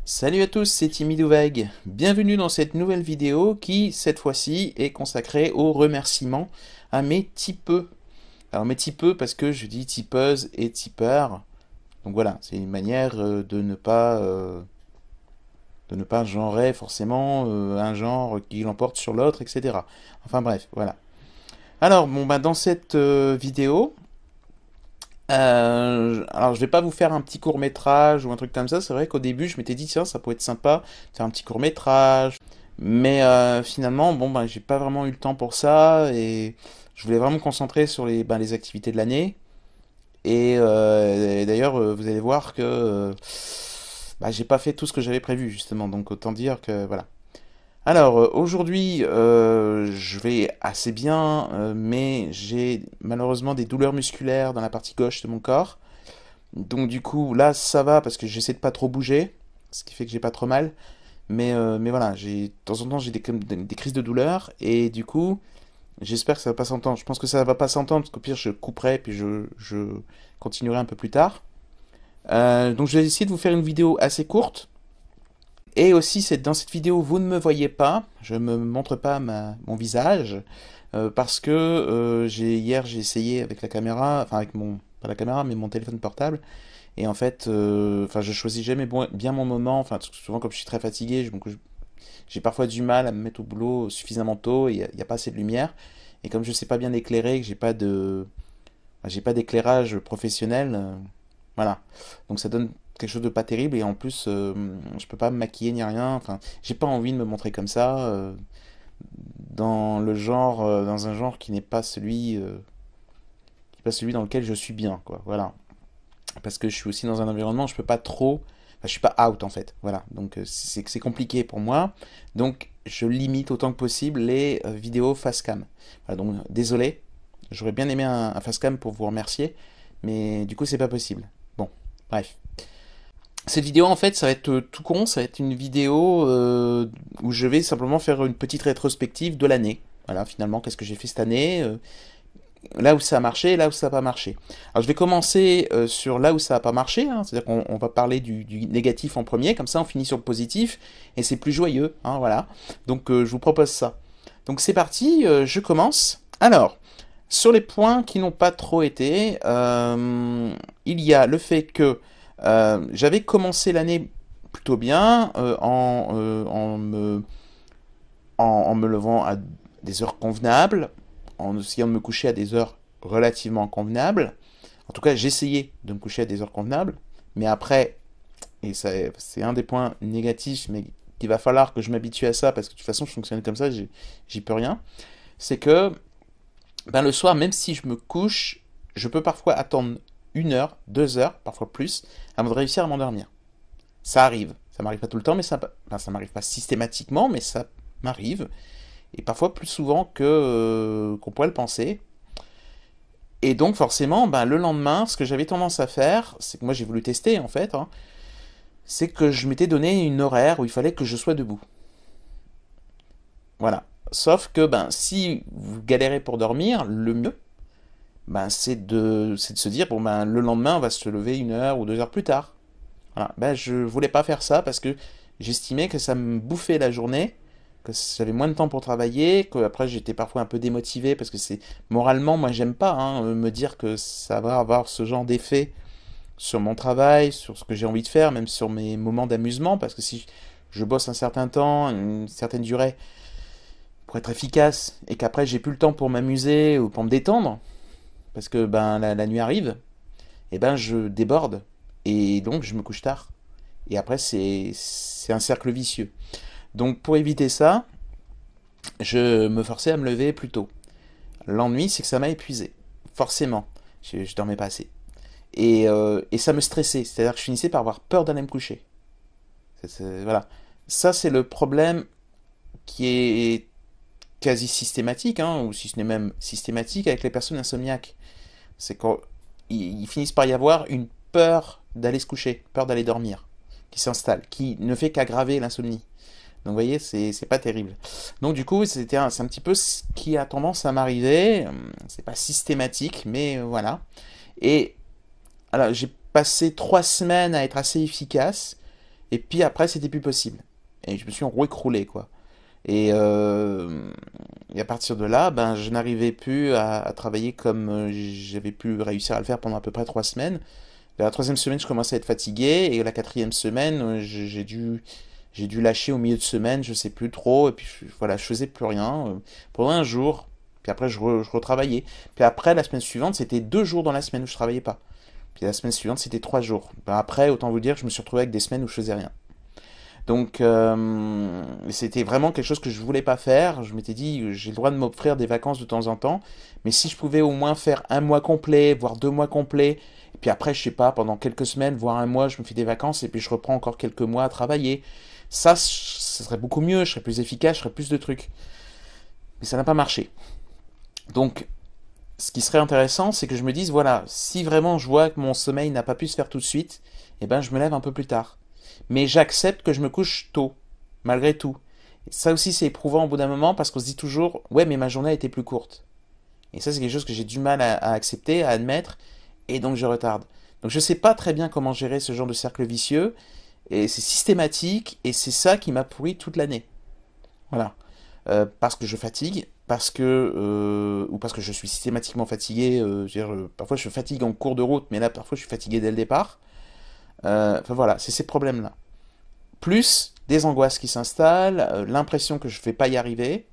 Salut à tous, c'est Timidovague. Bienvenue dans cette nouvelle vidéo qui, cette fois-ci, est consacrée aux remerciements à mes tipeux. Alors mes tipeux parce que je dis tipeuse et tipeur. Donc voilà, c'est une manière de ne pas genrer forcément un genre qui l'emporte sur l'autre, etc. Enfin bref, voilà. Alors bon bah dans cette vidéo, alors je vais pas vous faire un petit court métrage ou un truc comme ça. C'est vrai qu'au début je m'étais dit tiens ça pourrait être sympa de faire un petit court métrage, mais finalement bon ben j'ai pas vraiment eu le temps pour ça et je voulais vraiment me concentrer sur les activités de l'année. Et d'ailleurs vous allez voir que j'ai pas fait tout ce que j'avais prévu justement, donc autant dire que voilà. Alors aujourd'hui je vais assez bien, mais j'ai malheureusement des douleurs musculaires dans la partie gauche de mon corps. Donc du coup, là, ça va parce que j'essaie de pas trop bouger, ce qui fait que j'ai pas trop mal. Mais voilà, de temps en temps, j'ai des crises de douleur et du coup, j'espère que ça va pas s'entendre. Je pense que ça va pas s'entendre parce qu'au pire, je couperai puis je continuerai un peu plus tard. Donc je vais essayer de vous faire une vidéo assez courte. Et aussi, dans cette vidéo, vous ne me voyez pas, je ne me montre pas mon visage, parce que hier j'ai essayé avec la caméra, enfin avec pas la caméra, mais mon téléphone portable, et en fait, enfin je choisis jamais bien mon moment, enfin souvent comme je suis très fatigué, j'ai parfois du mal à me mettre au boulot suffisamment tôt, et il n'y a pas assez de lumière, et comme je ne sais pas bien éclairer, que j'ai pas d'éclairage professionnel, voilà. Donc ça donne quelque chose de pas terrible et en plus je peux pas me maquiller ni rien. Enfin, j'ai pas envie de me montrer comme ça dans un genre qui n'est pas celui dans lequel je suis bien, quoi. Voilà. Parce que je suis aussi dans un environnement où je peux pas trop, enfin, je suis pas out en fait. Voilà. Donc c'est compliqué pour moi. Donc je limite autant que possible les vidéos face cam. Voilà, donc désolé. J'aurais bien aimé un face cam pour vous remercier, mais du coup c'est pas possible. Bon, bref. Cette vidéo, en fait, ça va être tout con, ça va être une vidéo où je vais simplement faire une petite rétrospective de l'année. Voilà, finalement, qu'est-ce que j'ai fait cette année, là où ça a marché, là où ça n'a pas marché. Alors, je vais commencer sur là où ça n'a pas marché, hein, c'est-à-dire qu'on va parler du négatif en premier, comme ça on finit sur le positif, et c'est plus joyeux, hein, voilà. Donc, je vous propose ça. Donc, c'est parti, je commence. Alors, sur les points qui n'ont pas trop été, il y a le fait que j'avais commencé l'année plutôt bien en me levant à des heures convenables, en essayant de me coucher à des heures relativement convenables. En tout cas, j'essayais de me coucher à des heures convenables, mais après, et ça, c'est un des points négatifs, mais qu'il va falloir que je m'habitue à ça, parce que de toute façon, je fonctionne comme ça, j'y peux rien, c'est que le soir, même si je me couche, je peux parfois attendre 1 heure, 2 heures, parfois plus, avant de réussir à m'endormir. Ça arrive. Ça m'arrive pas tout le temps, mais ça m'arrive pas systématiquement, mais ça m'arrive. Et parfois plus souvent qu'on pourrait le penser. Et donc forcément, le lendemain, ce que j'avais tendance à faire, c'est que moi j'ai voulu tester en fait, hein, c'est que je m'étais donné une horaire où il fallait que je sois debout. Voilà. Sauf que si vous galérez pour dormir, le mieux, c'est de se dire, bon le lendemain on va se lever 1 heure ou 2 heures plus tard. Voilà. Je voulais pas faire ça parce que j'estimais que ça me bouffait la journée, que j'avais moins de temps pour travailler, que après j'étais parfois un peu démotivé parce que c'est moralement, moi j'aime pas me dire que ça va avoir ce genre d'effet sur mon travail, sur ce que j'ai envie de faire, même sur mes moments d'amusement, parce que si je bosse un certain temps, une certaine durée, pour être efficace, et qu'après j'ai plus le temps pour m'amuser ou pour me détendre, parce que la nuit arrive, et je déborde, et donc je me couche tard. Et après c'est un cercle vicieux. Donc pour éviter ça, je me forçais à me lever plus tôt. L'ennui, c'est que ça m'a épuisé. Forcément. Je dormais pas assez. Et ça me stressait. C'est-à-dire que je finissais par avoir peur d'aller me coucher. Voilà. Ça, c'est le problème qui est quasi systématique, hein, ou si ce n'est même systématique avec les personnes insomniaques. C'est qu'ils finissent par y avoir une peur d'aller se coucher, peur d'aller dormir, qui s'installe, qui ne fait qu'aggraver l'insomnie. Donc vous voyez, c'est pas terrible. Donc du coup, c'est un petit peu ce qui a tendance à m'arriver. C'est pas systématique, mais voilà. Et alors, j'ai passé 3 semaines à être assez efficace. Et puis après, c'était plus possible. Et je me suis écroulé, quoi. Et, et à partir de là, ben, je n'arrivais plus à travailler comme j'avais pu réussir à le faire pendant à peu près 3 semaines. La troisième semaine, je commençais à être fatigué, et la quatrième semaine, j'ai dû lâcher au milieu de semaine, je sais plus trop, et puis voilà, je faisais plus rien pendant un jour. Puis après, je retravaillais. Puis après, la semaine suivante, c'était 2 jours dans la semaine où je travaillais pas. Puis la semaine suivante, c'était 3 jours. Ben après, autant vous dire, je me suis retrouvé avec des semaines où je faisais rien. Donc, c'était vraiment quelque chose que je voulais pas faire. Je m'étais dit, j'ai le droit de m'offrir des vacances de temps en temps, mais si je pouvais au moins faire un mois complet, voire 2 mois complets, et puis après, je sais pas, pendant quelques semaines, voire un mois, je me fais des vacances, et puis je reprends encore quelques mois à travailler. Ça serait beaucoup mieux, je serais plus efficace, je ferais plus de trucs. Mais ça n'a pas marché. Donc, ce qui serait intéressant, c'est que je me dise, voilà, si vraiment je vois que mon sommeil n'a pas pu se faire tout de suite, eh ben, je me lève un peu plus tard. Mais j'accepte que je me couche tôt, malgré tout. Ça aussi, c'est éprouvant au bout d'un moment parce qu'on se dit toujours, ouais, mais ma journée a été plus courte. Et ça, c'est quelque chose que j'ai du mal à accepter, à admettre, et donc je retarde. Donc je sais pas très bien comment gérer ce genre de cercle vicieux, et c'est systématique, et c'est ça qui m'a pourri toute l'année. Voilà. Parce que je fatigue, ou parce que je suis systématiquement fatigué. Je veux dire, parfois je fatigue en cours de route, mais là parfois je suis fatigué dès le départ. Enfin voilà, c'est ces problèmes-là. Plus des angoisses qui s'installent, l'impression que je ne vais pas y arriver.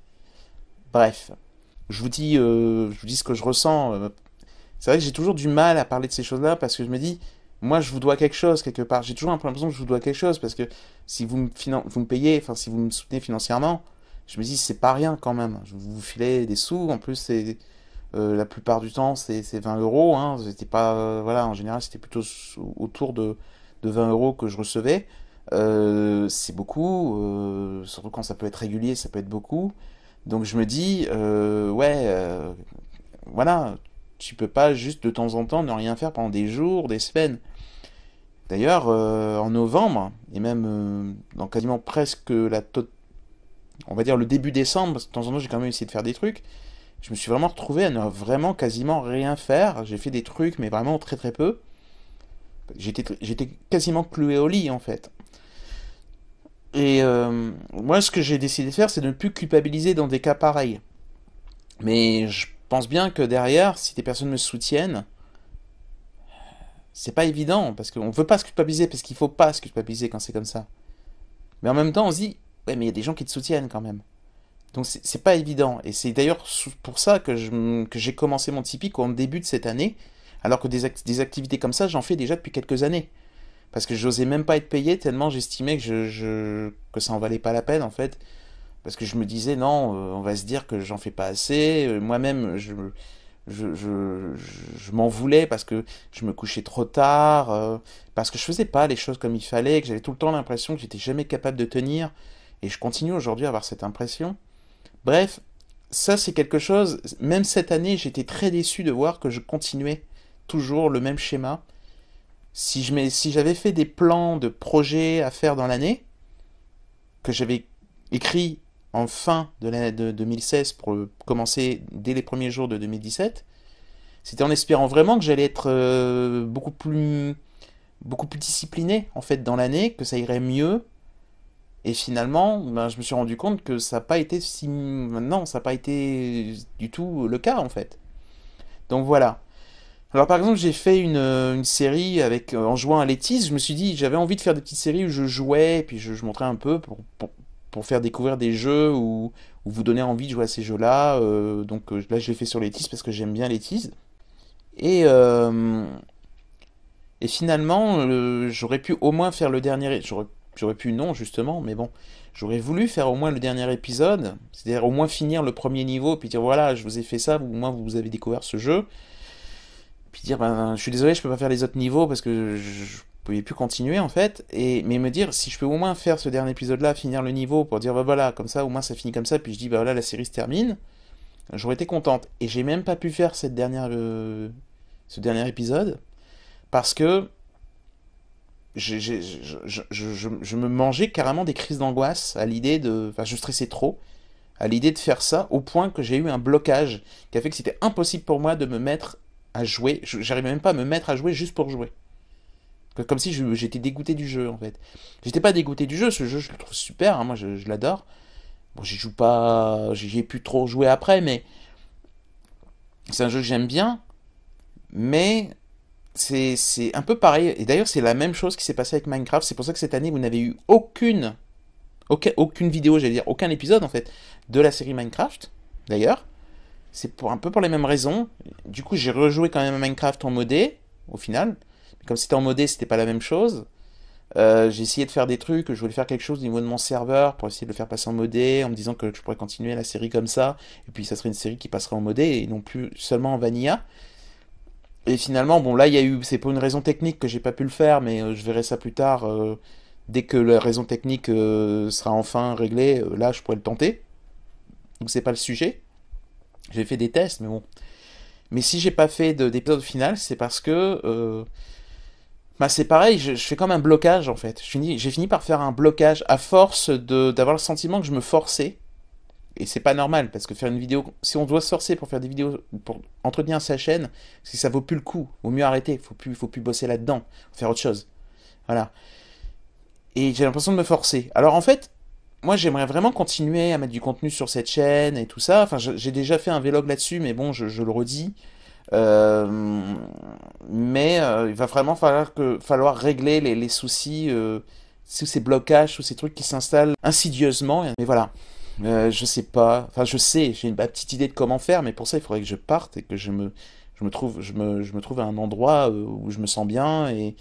Bref, je vous dis ce que je ressens. C'est vrai que j'ai toujours du mal à parler de ces choses-là parce que je me dis, moi je vous dois quelque chose quelque part. J'ai toujours l'impression que je vous dois quelque chose parce que si vous me payez, enfin si vous me soutenez financièrement, je me dis c'est pas rien quand même. Je vous filez des sous, en plus c'est la plupart du temps c'est 20 euros. Hein. C'était pas, voilà, en général c'était plutôt autour de 20 euros que je recevais. C'est beaucoup, surtout quand ça peut être régulier, ça peut être beaucoup. Donc je me dis, ouais, voilà, tu peux pas juste de temps en temps ne rien faire pendant des jours, des semaines. D'ailleurs, en novembre, et même dans quasiment presque on va dire le début décembre, parce que de temps en temps j'ai quand même essayé de faire des trucs, je me suis vraiment retrouvé à ne vraiment quasiment rien faire. J'ai fait des trucs, mais vraiment très très peu. J'étais quasiment cloué au lit en fait. Et moi, ce que j'ai décidé de faire, c'est de ne plus culpabiliser dans des cas pareils. Mais je pense bien que derrière, si des personnes me soutiennent, c'est pas évident, parce qu'on veut pas se culpabiliser, parce qu'il faut pas se culpabiliser quand c'est comme ça. Mais en même temps, on se dit, ouais, mais il y a des gens qui te soutiennent quand même. Donc c'est pas évident. Et c'est d'ailleurs pour ça que j'ai commencé mon Tipeee en début de cette année, alors que des activités comme ça, j'en fais déjà depuis quelques années. Parce que j'osais même pas être payé tellement j'estimais que ça en valait pas la peine en fait. Parce que je me disais non, on va se dire que j'en fais pas assez. Moi-même, je m'en voulais parce que je me couchais trop tard, parce que je faisais pas les choses comme il fallait, que j'avais tout le temps l'impression que j'étais jamais capable de tenir. Et je continue aujourd'hui à avoir cette impression. Bref, ça c'est quelque chose, même cette année j'étais très déçu de voir que je continuais toujours le même schéma. Si j'avais fait des plans de projets à faire dans l'année, que j'avais écrit en fin de l'année de 2016 pour commencer dès les premiers jours de 2017, c'était en espérant vraiment que j'allais être beaucoup plus discipliné en fait dans l'année, que ça irait mieux. Et finalement, ben, je me suis rendu compte que ça n'a pas été si... Non, ça n'a pas été du tout le cas en fait. Donc voilà. Alors par exemple, j'ai fait une série en jouant à Let's. Je me suis dit, j'avais envie de faire des petites séries où je jouais, et puis je montrais un peu pour faire découvrir des jeux ou vous donner envie de jouer à ces jeux-là. Donc là, je l'ai fait sur Let's parce que j'aime bien Let's. Et, euh, et finalement, j'aurais pu au moins faire le dernier... J'aurais pu non, justement, mais bon. J'aurais voulu faire au moins le dernier épisode, c'est-à-dire au moins finir le premier niveau, puis dire voilà, je vous ai fait ça, au moins vous avez découvert ce jeu. Puis dire ben, je suis désolé, je peux pas faire les autres niveaux parce que je pouvais plus continuer en fait. Mais me dire si je peux au moins faire ce dernier épisode-là, finir le niveau pour dire bah voilà, comme ça au moins ça finit comme ça, puis je dis bah voilà la série se termine. J'aurais été contente. Et j'ai même pas pu faire ce dernier épisode parce que je me mangeais carrément des crises d'angoisse à l'idée de. Enfin, je stressais trop à l'idée de faire ça, au point que j'ai eu un blocage qui a fait que c'était impossible pour moi de me mettre à jouer. J'arrivais même pas à me mettre à jouer juste pour jouer. Comme si j'étais dégoûté du jeu, en fait. J'étais pas dégoûté du jeu, ce jeu, je le trouve super, hein, moi, je l'adore. Bon, j'y joue pas, j'y ai pu trop jouer après, mais c'est un jeu que j'aime bien, mais c'est un peu pareil. Et d'ailleurs, c'est la même chose qui s'est passé avec Minecraft. C'est pour ça que cette année, vous n'avez eu aucune vidéo, j'allais dire, aucun épisode, en fait, de la série Minecraft, d'ailleurs. C'est un peu pour les mêmes raisons. Du coup, j'ai rejoué quand même à Minecraft en modé, au final. Mais comme c'était en modé, c'était pas la même chose. J'ai essayé de faire des trucs, je voulais faire quelque chose au niveau de mon serveur pour essayer de le faire passer en modé, en me disant que je pourrais continuer la série comme ça, et puis ça serait une série qui passerait en modé et non plus seulement en vanilla. Et finalement, bon là, c'est pour une raison technique que j'ai pas pu le faire, mais je verrai ça plus tard. Dès que la raison technique sera enfin réglée, là, je pourrais le tenter. Donc c'est pas le sujet. J'ai fait des tests, mais bon. Mais si j'ai pas fait d'épisode final, c'est parce que bah c'est pareil, je fais comme un blocage en fait. J'ai fini par faire un blocage à force d'avoir le sentiment que je me forçais. Et c'est pas normal, parce que faire une vidéo, si on doit se forcer pour faire des vidéos, pour entretenir sa chaîne, si ça vaut plus le coup, vaut mieux arrêter, faut plus bosser là-dedans, faut faire autre chose. Voilà. Et j'ai l'impression de me forcer. Alors en fait, moi j'aimerais vraiment continuer à mettre du contenu sur cette chaîne et tout ça. Enfin, j'ai déjà fait un vlog là-dessus, mais bon, je le redis. Euh, mais il va vraiment falloir régler les soucis, tous ces blocages, tous ces trucs qui s'installent insidieusement. Mais voilà, je sais pas. Enfin, je sais, j'ai une petite idée de comment faire, mais pour ça, il faudrait que je parte et que je me trouve à un endroit où je me sens bien et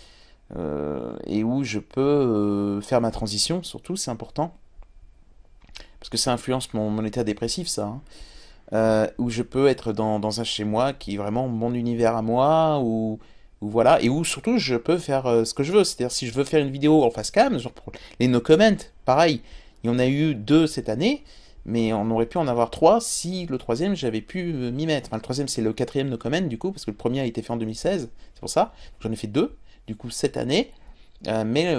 où je peux faire ma transition. Surtout, c'est important parce que ça influence mon état dépressif, ça. Hein. Où je peux être dans un chez moi qui est vraiment mon univers à moi, où voilà, et où surtout je peux faire ce que je veux. C'est-à-dire si je veux faire une vidéo en face cam, genre pour les no comment, pareil, il y en a eu 2 cette année, mais on aurait pu en avoir 3 si le troisième j'avais pu m'y mettre. Enfin, le troisième c'est le quatrième no comment du coup, parce que le premier a été fait en 2016, c'est pour ça. J'en ai fait 2, du coup cette année, mais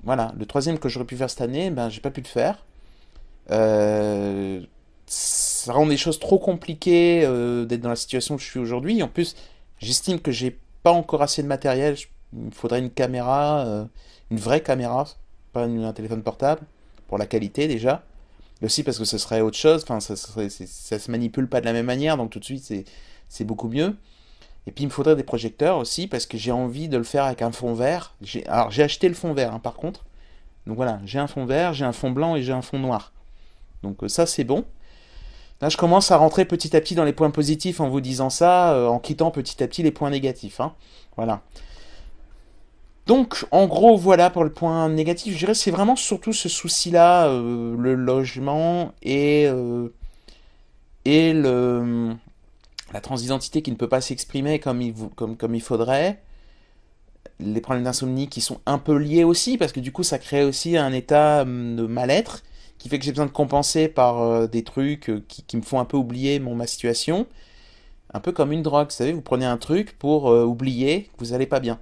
voilà, le troisième que j'aurais pu faire cette année, ben j'ai pas pu le faire. Euh, Ça rend des choses trop compliquées d'être dans la situation où je suis aujourd'hui. En plus, j'estime que j'ai pas encore assez de matériel. Il me faudrait une caméra, une vraie caméra, pas un téléphone portable, pour la qualité déjà. Et aussi parce que ce serait autre chose. Enfin, ça se manipule pas de la même manière, donc tout de suite c'est beaucoup mieux. Et puis il me faudrait des projecteurs aussi parce que j'ai envie de le faire avec un fond vert. Alors j'ai acheté le fond vert par contre. Donc voilà, j'ai un fond vert, j'ai un fond blanc et j'ai un fond noir. Donc ça c'est bon. Là, je commence à rentrer petit à petit dans les points positifs en vous disant ça, en quittant petit à petit les points négatifs. Hein. Voilà. Donc, en gros, voilà pour le point négatif. Je dirais que c'est vraiment surtout ce souci-là, le logement et la transidentité qui ne peut pas s'exprimer comme il faudrait. Les problèmes d'insomnie qui sont un peu liés aussi, parce que du coup, ça crée aussi un état de mal-être qui fait que j'ai besoin de compenser par des trucs qui me font un peu oublier ma situation. Un peu comme une drogue, vous savez, vous prenez un truc pour oublier que vous allez pas bien.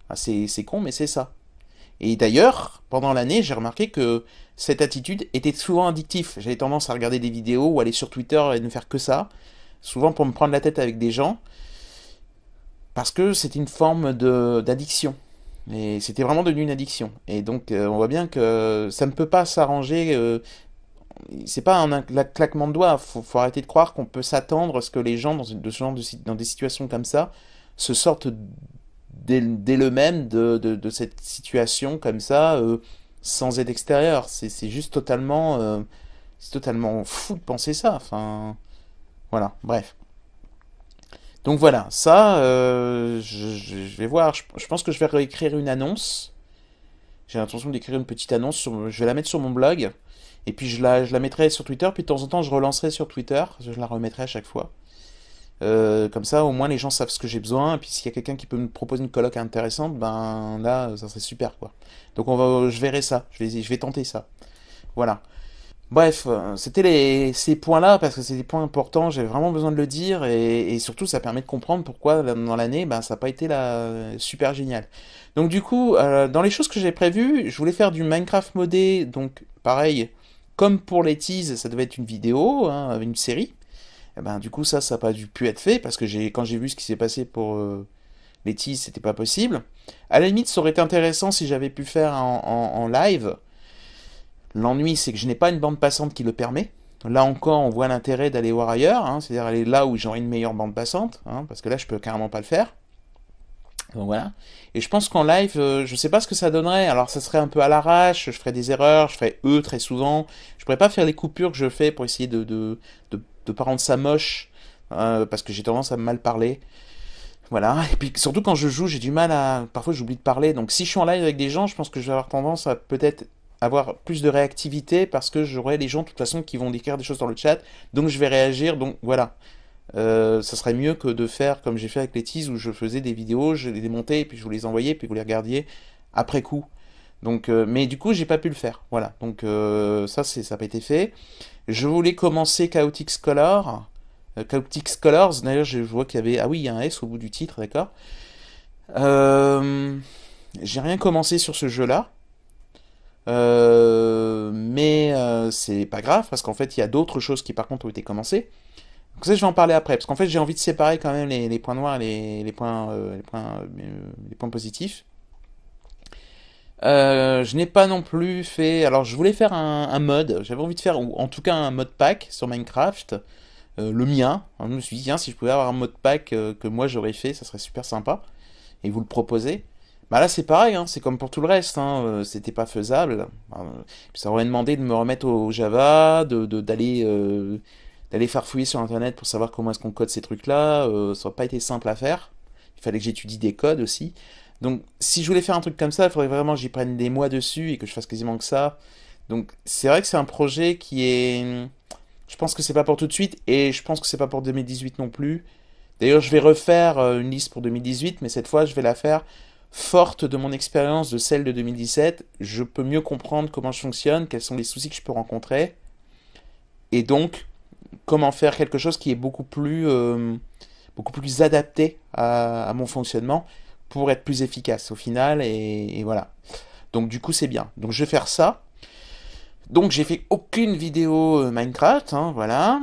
Ah, c'est con, mais c'est ça. Et d'ailleurs, pendant l'année, j'ai remarqué que cette attitude était souvent addictive. J'avais tendance à regarder des vidéos ou aller sur Twitter et ne faire que ça, souvent pour me prendre la tête avec des gens, parce que c'était une forme d'addiction. Et c'était vraiment devenu une addiction. Et donc, on voit bien que ça ne peut pas s'arranger. C'est pas un claquement de doigts. Faut arrêter de croire qu'on peut s'attendre à ce que les gens, dans des situations comme ça, se sortent dès le même de cette situation comme ça, sans aide extérieure. C'est juste totalement fou de penser ça. Enfin, voilà, bref. Donc voilà, ça, je vais voir. Je pense que je vais réécrire une annonce. J'ai l'intention d'écrire une petite annonce. Je vais la mettre sur mon blog. Et puis je la mettrai sur Twitter. Puis de temps en temps, je relancerai sur Twitter. Je la remettrai à chaque fois. Comme ça, au moins, les gens savent ce que j'ai besoin. Et puis s'il y a quelqu'un qui peut me proposer une coloc intéressante, ben là, ça serait super, quoi. Donc je verrai ça. Je vais tenter ça. Voilà. Bref, c'était ces points-là, parce que c'est des points importants, j'avais vraiment besoin de le dire, et surtout ça permet de comprendre pourquoi dans l'année, ben, ça n'a pas été super génial. Donc du coup, dans les choses que j'ai prévues, je voulais faire du Minecraft modé, donc pareil, comme pour les teases, ça devait être une vidéo, hein, une série. Et ben, du coup ça n'a pas pu être fait, parce que quand j'ai vu ce qui s'est passé pour Les teases, c'était pas possible. À la limite, ça aurait été intéressant si j'avais pu faire en live. L'ennui, c'est que je n'ai pas une bande passante qui le permet. Là encore, on voit l'intérêt d'aller voir ailleurs, hein, c'est-à-dire aller là où j'aurai une meilleure bande passante, hein, parce que là, je peux carrément pas le faire. Donc voilà. Et je pense qu'en live, je sais pas ce que ça donnerait. Alors ça serait un peu à l'arrache, je ferais des erreurs, je ferais très souvent. Je pourrais pas faire les coupures que je fais pour essayer de pas rendre ça moche, parce que j'ai tendance à mal parler. Voilà. Et puis surtout quand je joue, j'ai du mal à... Parfois j'oublie de parler. Donc si je suis en live avec des gens, je pense que je vais avoir tendance à peut-être avoir plus de réactivité parce que j'aurai les gens de toute façon qui vont écrire des choses dans le chat. Donc je vais réagir. Donc voilà. Ça serait mieux que de faire comme j'ai fait avec les teases où je faisais des vidéos, je les démontais et puis je vous les envoyais puis vous les regardiez après coup. Donc, mais du coup, j'ai pas pu le faire. Voilà. Donc ça n'a pas été fait. Je voulais commencer Chaotic Scholars. Chaotic Scholars. D'ailleurs, je vois qu'il y avait ah oui, il y a un S au bout du titre, d'accord. J'ai rien commencé sur ce jeu-là. Mais c'est pas grave parce qu'en fait, il y a d'autres choses qui par contre ont été commencées. Donc ça, je vais en parler après, parce qu'en fait, j'ai envie de séparer quand même les points noirs et les points positifs. Je n'ai pas non plus fait... Alors, je voulais faire un mode, j'avais envie de faire, ou en tout cas un mode pack sur Minecraft, le mien. Alors, je me suis dit, tiens, si je pouvais avoir un mode pack que moi j'aurais fait, ça serait super sympa, et vous le proposer. Bah là, c'est pareil, hein, c'est comme pour tout le reste, hein, c'était pas faisable. Puis ça aurait demandé de me remettre au Java, d'aller farfouiller sur internet pour savoir comment est-ce qu'on code ces trucs-là, ça n'a pas été simple à faire. Il fallait que j'étudie des codes aussi. Donc si je voulais faire un truc comme ça, il faudrait vraiment que j'y prenne des mois dessus et que je fasse quasiment que ça. Donc c'est vrai que c'est un projet qui est... Je pense que c'est pas pour tout de suite et je pense que c'est pas pour 2018 non plus. D'ailleurs je vais refaire une liste pour 2018, mais cette fois je vais la faire forte de mon expérience de celle de 2017. Je peux mieux comprendre comment je fonctionne, quels sont les soucis que je peux rencontrer. Et donc, comment faire quelque chose qui est beaucoup plus adapté à mon fonctionnement pour être plus efficace au final et voilà. Donc du coup c'est bien. Donc je vais faire ça. Donc j'ai fait aucune vidéo Minecraft, hein, voilà.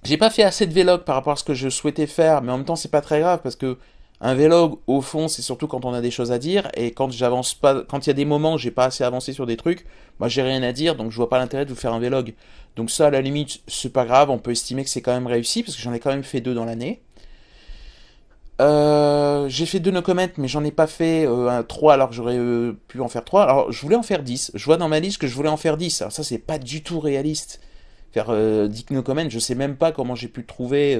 J'ai pas fait assez de vlog par rapport à ce que je souhaitais faire, mais en même temps c'est pas très grave parce que un vlog au fond c'est surtout quand on a des choses à dire et quand j'avance pas, quand il y a des moments où j'ai pas assez avancé sur des trucs, moi j'ai rien à dire donc je vois pas l'intérêt de vous faire un vlog. Donc ça à la limite c'est pas grave, on peut estimer que c'est quand même réussi parce que j'en ai quand même fait 2 dans l'année. J'ai fait 2 no comment mais j'en ai pas fait 3 alors que j'aurais pu en faire 3. Alors je voulais en faire 10. Je vois dans ma liste que je voulais en faire 10. Alors ça c'est pas du tout réaliste. Faire 10 no comment, je sais même pas comment j'ai pu trouver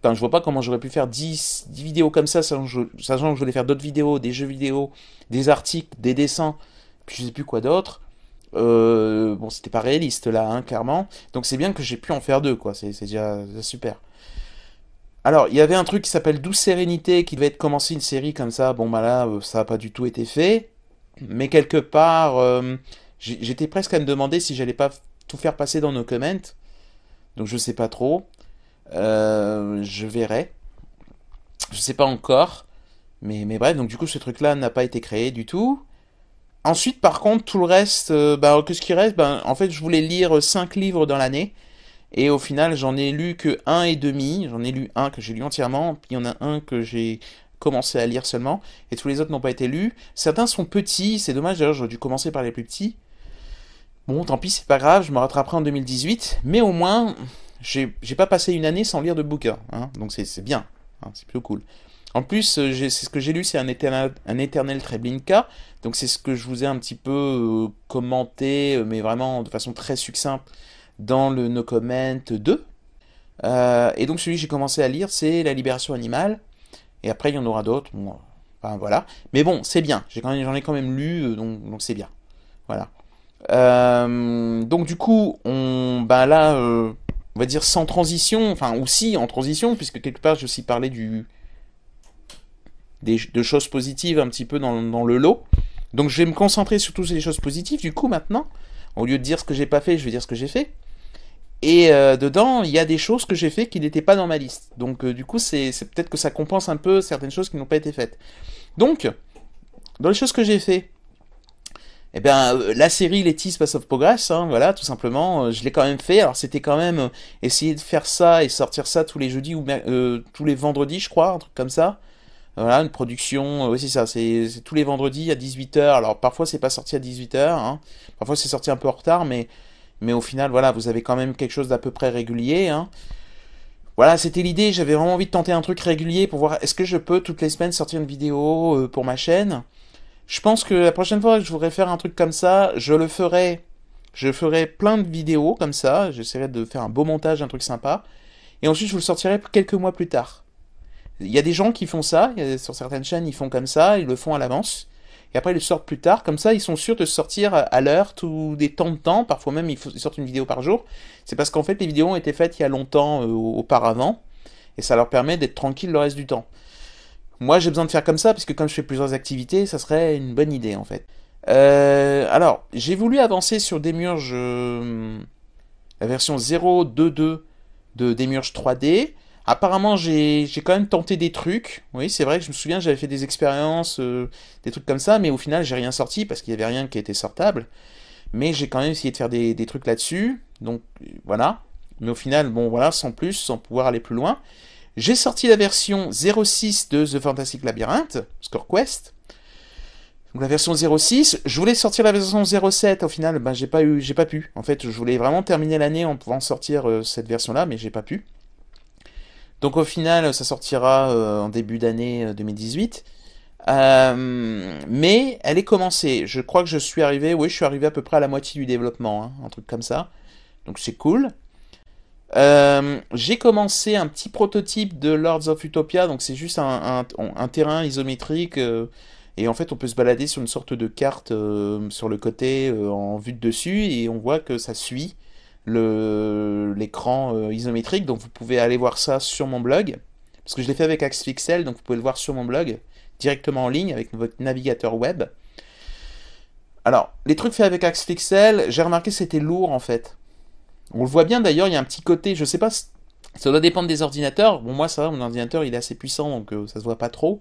enfin, je vois pas comment j'aurais pu faire 10 vidéos comme ça, sachant que je voulais faire d'autres vidéos, des jeux vidéo, des articles, des dessins, puis je sais plus quoi d'autre. Bon, c'était pas réaliste là, hein, clairement. Donc c'est bien que j'ai pu en faire 2, quoi. C'est déjà super. Alors, il y avait un truc qui s'appelle Douce Sérénité, qui devait être commencé une série comme ça. Bon, bah là, ça n'a pas du tout été fait. Mais quelque part, j'étais presque à me demander si j'allais pas tout faire passer dans nos comments. Donc je sais pas trop. Je verrai. Je sais pas encore. Mais bref, donc du coup, ce truc-là n'a pas été créé du tout. Ensuite, par contre, tout le reste, bah, qu'est-ce qui reste? Ben, en fait, je voulais lire 5 livres dans l'année. Et au final, j'en ai lu que un et demi. J'en ai lu un que j'ai lu entièrement. Puis il y en a un que j'ai commencé à lire seulement. Et tous les autres n'ont pas été lus. Certains sont petits. C'est dommage, d'ailleurs, j'aurais dû commencer par les plus petits. Bon, tant pis, c'est pas grave. Je me rattraperai en 2018. Mais au moins, j'ai pas passé une année sans lire de bouquins, hein. Donc c'est bien, hein, c'est plutôt cool. En plus, c'est ce que j'ai lu, c'est un éternel Treblinka. Donc c'est ce que je vous ai un petit peu commenté, mais vraiment de façon très succincte dans le No Comment 2. Et donc celui que j'ai commencé à lire, c'est La Libération Animale. Et après, il y en aura d'autres. Bon, enfin, voilà. Mais bon, c'est bien. J'en ai quand même lu, donc c'est bien. Voilà. Donc du coup, ben là, on va dire sans transition, enfin aussi en transition, puisque quelque part j'ai aussi parlé de choses positives un petit peu dans le lot. Donc je vais me concentrer sur toutes ces choses positives. Du coup maintenant, au lieu de dire ce que j'ai pas fait, je vais dire ce que j'ai fait. Et dedans, il y a des choses que j'ai fait qui n'étaient pas dans ma liste. Donc du coup, c'est peut-être que ça compense un peu certaines choses qui n'ont pas été faites. Donc, dans les choses que j'ai fait, Eh bien, la série Letty's Path of Progress, hein, voilà, tout simplement, je l'ai quand même fait. Alors, c'était quand même essayer de faire ça et sortir ça tous les jeudis ou tous les vendredis, je crois, un truc comme ça. Voilà, une production, oui, c'est ça, c'est tous les vendredis à 18 h. Alors, parfois, c'est pas sorti à 18 h, hein. Parfois, c'est sorti un peu en retard, mais au final, voilà, vous avez quand même quelque chose d'à peu près régulier, hein. Voilà, c'était l'idée. J'avais vraiment envie de tenter un truc régulier pour voir est-ce que je peux toutes les semaines sortir une vidéo pour ma chaîne. Je pense que la prochaine fois que je voudrais faire un truc comme ça, je le ferai. Je ferai plein de vidéos comme ça. J'essaierai de faire un beau montage, un truc sympa. Et ensuite, je vous le sortirai quelques mois plus tard. Il y a des gens qui font ça. Sur certaines chaînes, ils font comme ça. Ils le font à l'avance. Et après, ils le sortent plus tard. Comme ça, ils sont sûrs de sortir à l'heure, tous des temps de temps. Parfois même, ils sortent une vidéo par jour. C'est parce qu'en fait, les vidéos ont été faites il y a longtemps auparavant. Et ça leur permet d'être tranquille le reste du temps. Moi, j'ai besoin de faire comme ça, parce que comme je fais plusieurs activités, ça serait une bonne idée, en fait. Alors, j'ai voulu avancer sur Demiurge, la version 0.2.2 de Demiurge 3D. Apparemment, j'ai quand même tenté des trucs. Oui, c'est vrai que je me souviens, j'avais fait des expériences, des trucs comme ça, mais au final, j'ai rien sorti, parce qu'il n'y avait rien qui était sortable. Mais j'ai quand même essayé de faire des trucs là-dessus. Donc, voilà. Mais au final, bon, voilà, sans plus, sans pouvoir aller plus loin. J'ai sorti la version 06 de The Fantastic Labyrinth, Score Quest. Donc la version 06, je voulais sortir la version 07, au final, ben j'ai pas pu. En fait, je voulais vraiment terminer l'année en pouvant sortir cette version-là, mais j'ai pas pu. Donc au final, ça sortira en début d'année 2018. Mais elle est commencée. Je crois que je suis arrivé, oui, je suis arrivé à peu près à la moitié du développement, hein, un truc comme ça. Donc c'est cool. J'ai commencé un petit prototype de Lords of Utopia, donc c'est juste un terrain isométrique, et en fait on peut se balader sur une sorte de carte sur le côté en vue de dessus, et on voit que ça suit l'écran isométrique, donc vous pouvez aller voir ça sur mon blog, parce que je l'ai fait avec Axpixel, donc vous pouvez le voir sur mon blog, directement en ligne avec votre navigateur web. Alors, les trucs faits avec Axpixel, j'ai remarqué que c'était lourd en fait. On le voit bien d'ailleurs, il y a un petit côté, je sais pas, ça doit dépendre des ordinateurs. Bon, moi ça va, mon ordinateur il est assez puissant donc ça se voit pas trop.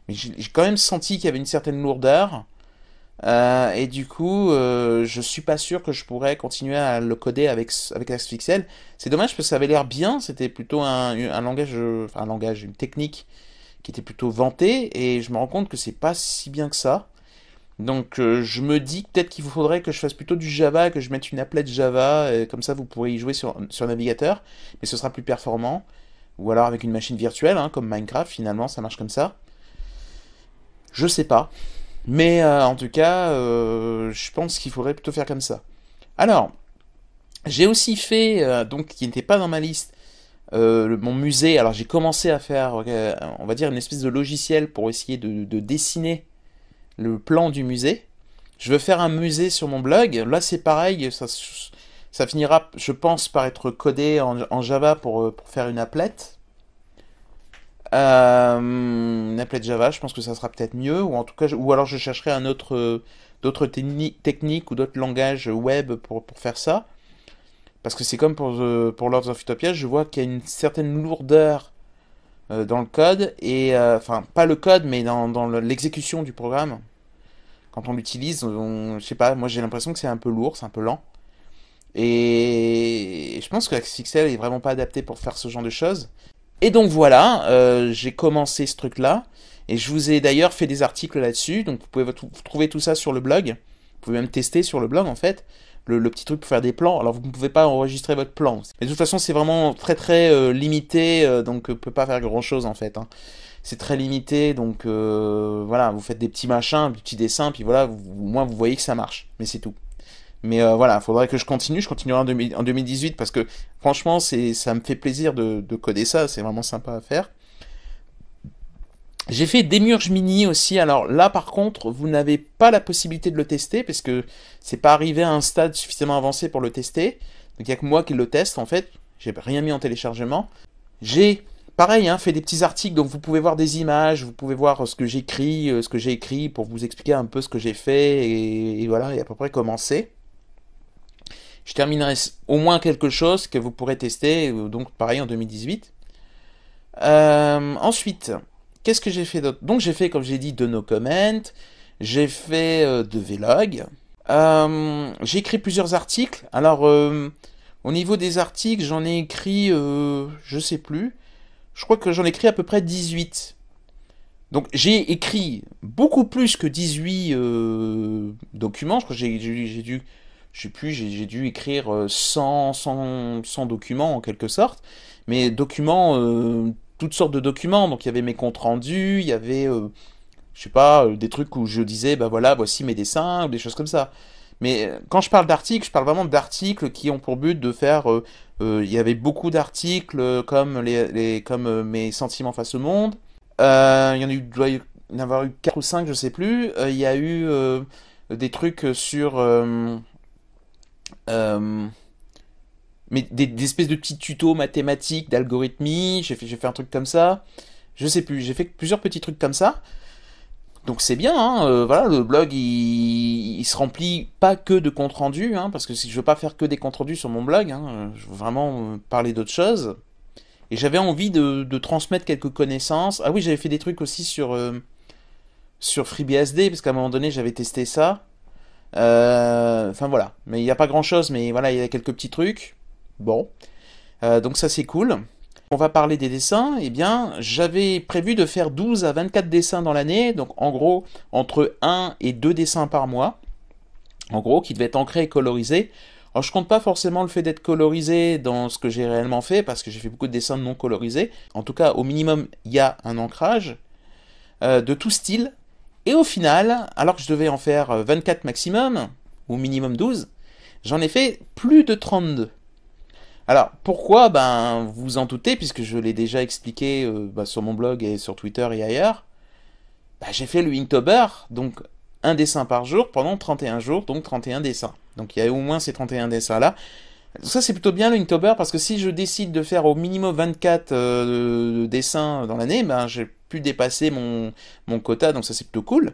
Mais j'ai quand même senti qu'il y avait une certaine lourdeur. Et du coup, je suis pas sûr que je pourrais continuer à le coder avec Axpixel. C'est dommage parce que ça avait l'air bien, c'était plutôt un langage, enfin un langage, une technique qui était plutôt vantée. Et je me rends compte que c'est pas si bien que ça. Donc je me dis peut-être qu'il vous faudrait que je fasse plutôt du Java, que je mette une applet Java, et comme ça vous pourrez y jouer sur navigateur, mais ce sera plus performant. Ou alors avec une machine virtuelle, hein, comme Minecraft, finalement ça marche comme ça. Je sais pas. Mais en tout cas, je pense qu'il faudrait plutôt faire comme ça. Alors, j'ai aussi fait, donc qui n'était pas dans ma liste, mon musée. Alors j'ai commencé à faire, on va dire, une espèce de logiciel pour essayer de dessiner le plan du musée. Je veux faire un musée sur mon blog. Là, c'est pareil. Ça finira, je pense, par être codé en Java pour faire une applet. Une applet Java, je pense que ça sera peut-être mieux. Ou en tout cas, ou alors je chercherai d'autres techniques ou d'autres langages web pour faire ça. Parce que c'est comme pour Lords of Utopia, je vois qu'il y a une certaine lourdeur dans le code. Et, enfin, pas le code, mais dans l'exécution du programme. Quand on l'utilise, je sais pas, moi j'ai l'impression que c'est un peu lourd, c'est un peu lent. Et je pense que Xpixel est vraiment pas adapté pour faire ce genre de choses. Et donc voilà, j'ai commencé ce truc-là. Et je vous ai d'ailleurs fait des articles là-dessus. Donc vous pouvez trouver tout ça sur le blog. Vous pouvez même tester sur le blog en fait. Le petit truc pour faire des plans. Alors vous ne pouvez pas enregistrer votre plan. Mais de toute façon c'est vraiment très très limité. Donc on peut pas faire grand-chose en fait, hein. C'est très limité, donc voilà, vous faites des petits machins, des petits dessins, puis voilà, au moins vous voyez que ça marche, mais c'est tout. Mais voilà, il faudrait que je continuerai en 2018, parce que franchement, ça me fait plaisir de coder ça, c'est vraiment sympa à faire. J'ai fait Demiurge Mini aussi, alors là par contre, vous n'avez pas la possibilité de le tester, parce que c'est pas arrivé à un stade suffisamment avancé pour le tester, donc il n'y a que moi qui le teste en fait, j'ai rien mis en téléchargement. J'ai pareil, hein, fait des petits articles, donc vous pouvez voir des images, vous pouvez voir ce que j'ai écrit pour vous expliquer un peu ce que j'ai fait, et voilà, et à peu près comment c'est. Je terminerai au moins quelque chose que vous pourrez tester, donc pareil en 2018. Ensuite, qu'est-ce que j'ai fait d'autre? Donc j'ai fait, comme j'ai dit, de No Comment, j'ai fait de Vlog, J'ai écrit plusieurs articles. Alors, au niveau des articles, j'en ai écrit, je sais plus. Je crois que j'en ai écrit à peu près 18. Donc, j'ai écrit beaucoup plus que 18 documents. Je crois que j'ai dû, je sais plus, j'ai dû écrire 100 documents en quelque sorte. Mais documents, toutes sortes de documents. Donc, il y avait mes comptes rendus, il y avait, je sais pas, des trucs où je disais, bah voilà, voici mes dessins, ou des choses comme ça. Mais quand je parle d'articles, je parle vraiment d'articles qui ont pour but de faire. Il y avait beaucoup d'articles comme comme mes sentiments face au monde. Il y en a eu, doit y en avoir eu 4 ou 5, je sais plus. Il y a eu des trucs sur euh, mais des espèces de petits tutos mathématiques, d'algorithmie. J'ai fait un truc comme ça. Je sais plus. J'ai fait plusieurs petits trucs comme ça. Donc c'est bien, hein, voilà, le blog il se remplit pas que de comptes rendus, hein, parce que si je veux pas faire que des comptes rendus sur mon blog, hein, je veux vraiment parler d'autres choses. Et j'avais envie de transmettre quelques connaissances. Ah oui, j'avais fait des trucs aussi sur FreeBSD, parce qu'à un moment donné j'avais testé ça. Enfin voilà, mais il n'y a pas grand chose, mais voilà, il y a quelques petits trucs. Bon, donc ça c'est cool. On va parler des dessins, eh bien, j'avais prévu de faire 12 à 24 dessins dans l'année, donc en gros, entre 1 et 2 dessins par mois, en gros, qui devaient être ancrés et colorisés. Alors, je compte pas forcément le fait d'être colorisé dans ce que j'ai réellement fait, parce que j'ai fait beaucoup de dessins non colorisés. En tout cas, au minimum, il y a un ancrage de tout style. Et au final, alors que je devais en faire 24 maximum, ou minimum 12, j'en ai fait plus de 32. Alors, pourquoi? Ben, vous vous en doutez, puisque je l'ai déjà expliqué sur mon blog et sur Twitter et ailleurs. Ben, j'ai fait le Inktober, donc un dessin par jour pendant 31 jours, donc 31 dessins. Donc il y a au moins ces 31 dessins-là. Ça, c'est plutôt bien le Inktober, parce que si je décide de faire au minimum 24 dessins dans l'année, ben, j'ai pu dépasser mon quota, donc ça c'est plutôt cool,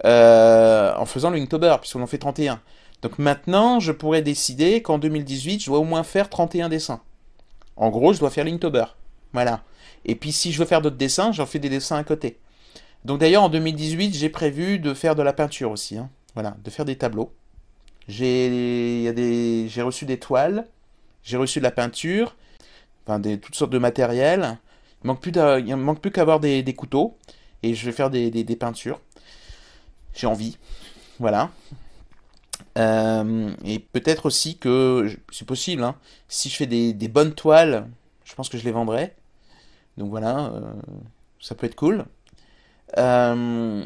en faisant le Inktober, puisqu'on en fait 31. Donc maintenant, je pourrais décider qu'en 2018, je dois au moins faire 31 dessins. En gros, je dois faire l'Inktober. Voilà. Et puis si je veux faire d'autres dessins, j'en fais des dessins à côté. Donc d'ailleurs, en 2018, j'ai prévu de faire de la peinture aussi, hein. Voilà, de faire des tableaux. J'ai reçu des toiles, j'ai reçu de la peinture, enfin toutes sortes de matériel. Il me manque plus qu'avoir des couteaux et je vais faire des peintures. J'ai envie, voilà. Et peut-être aussi que, c'est possible, hein, si je fais des bonnes toiles, je pense que je les vendrai. Donc voilà, ça peut être cool. Euh,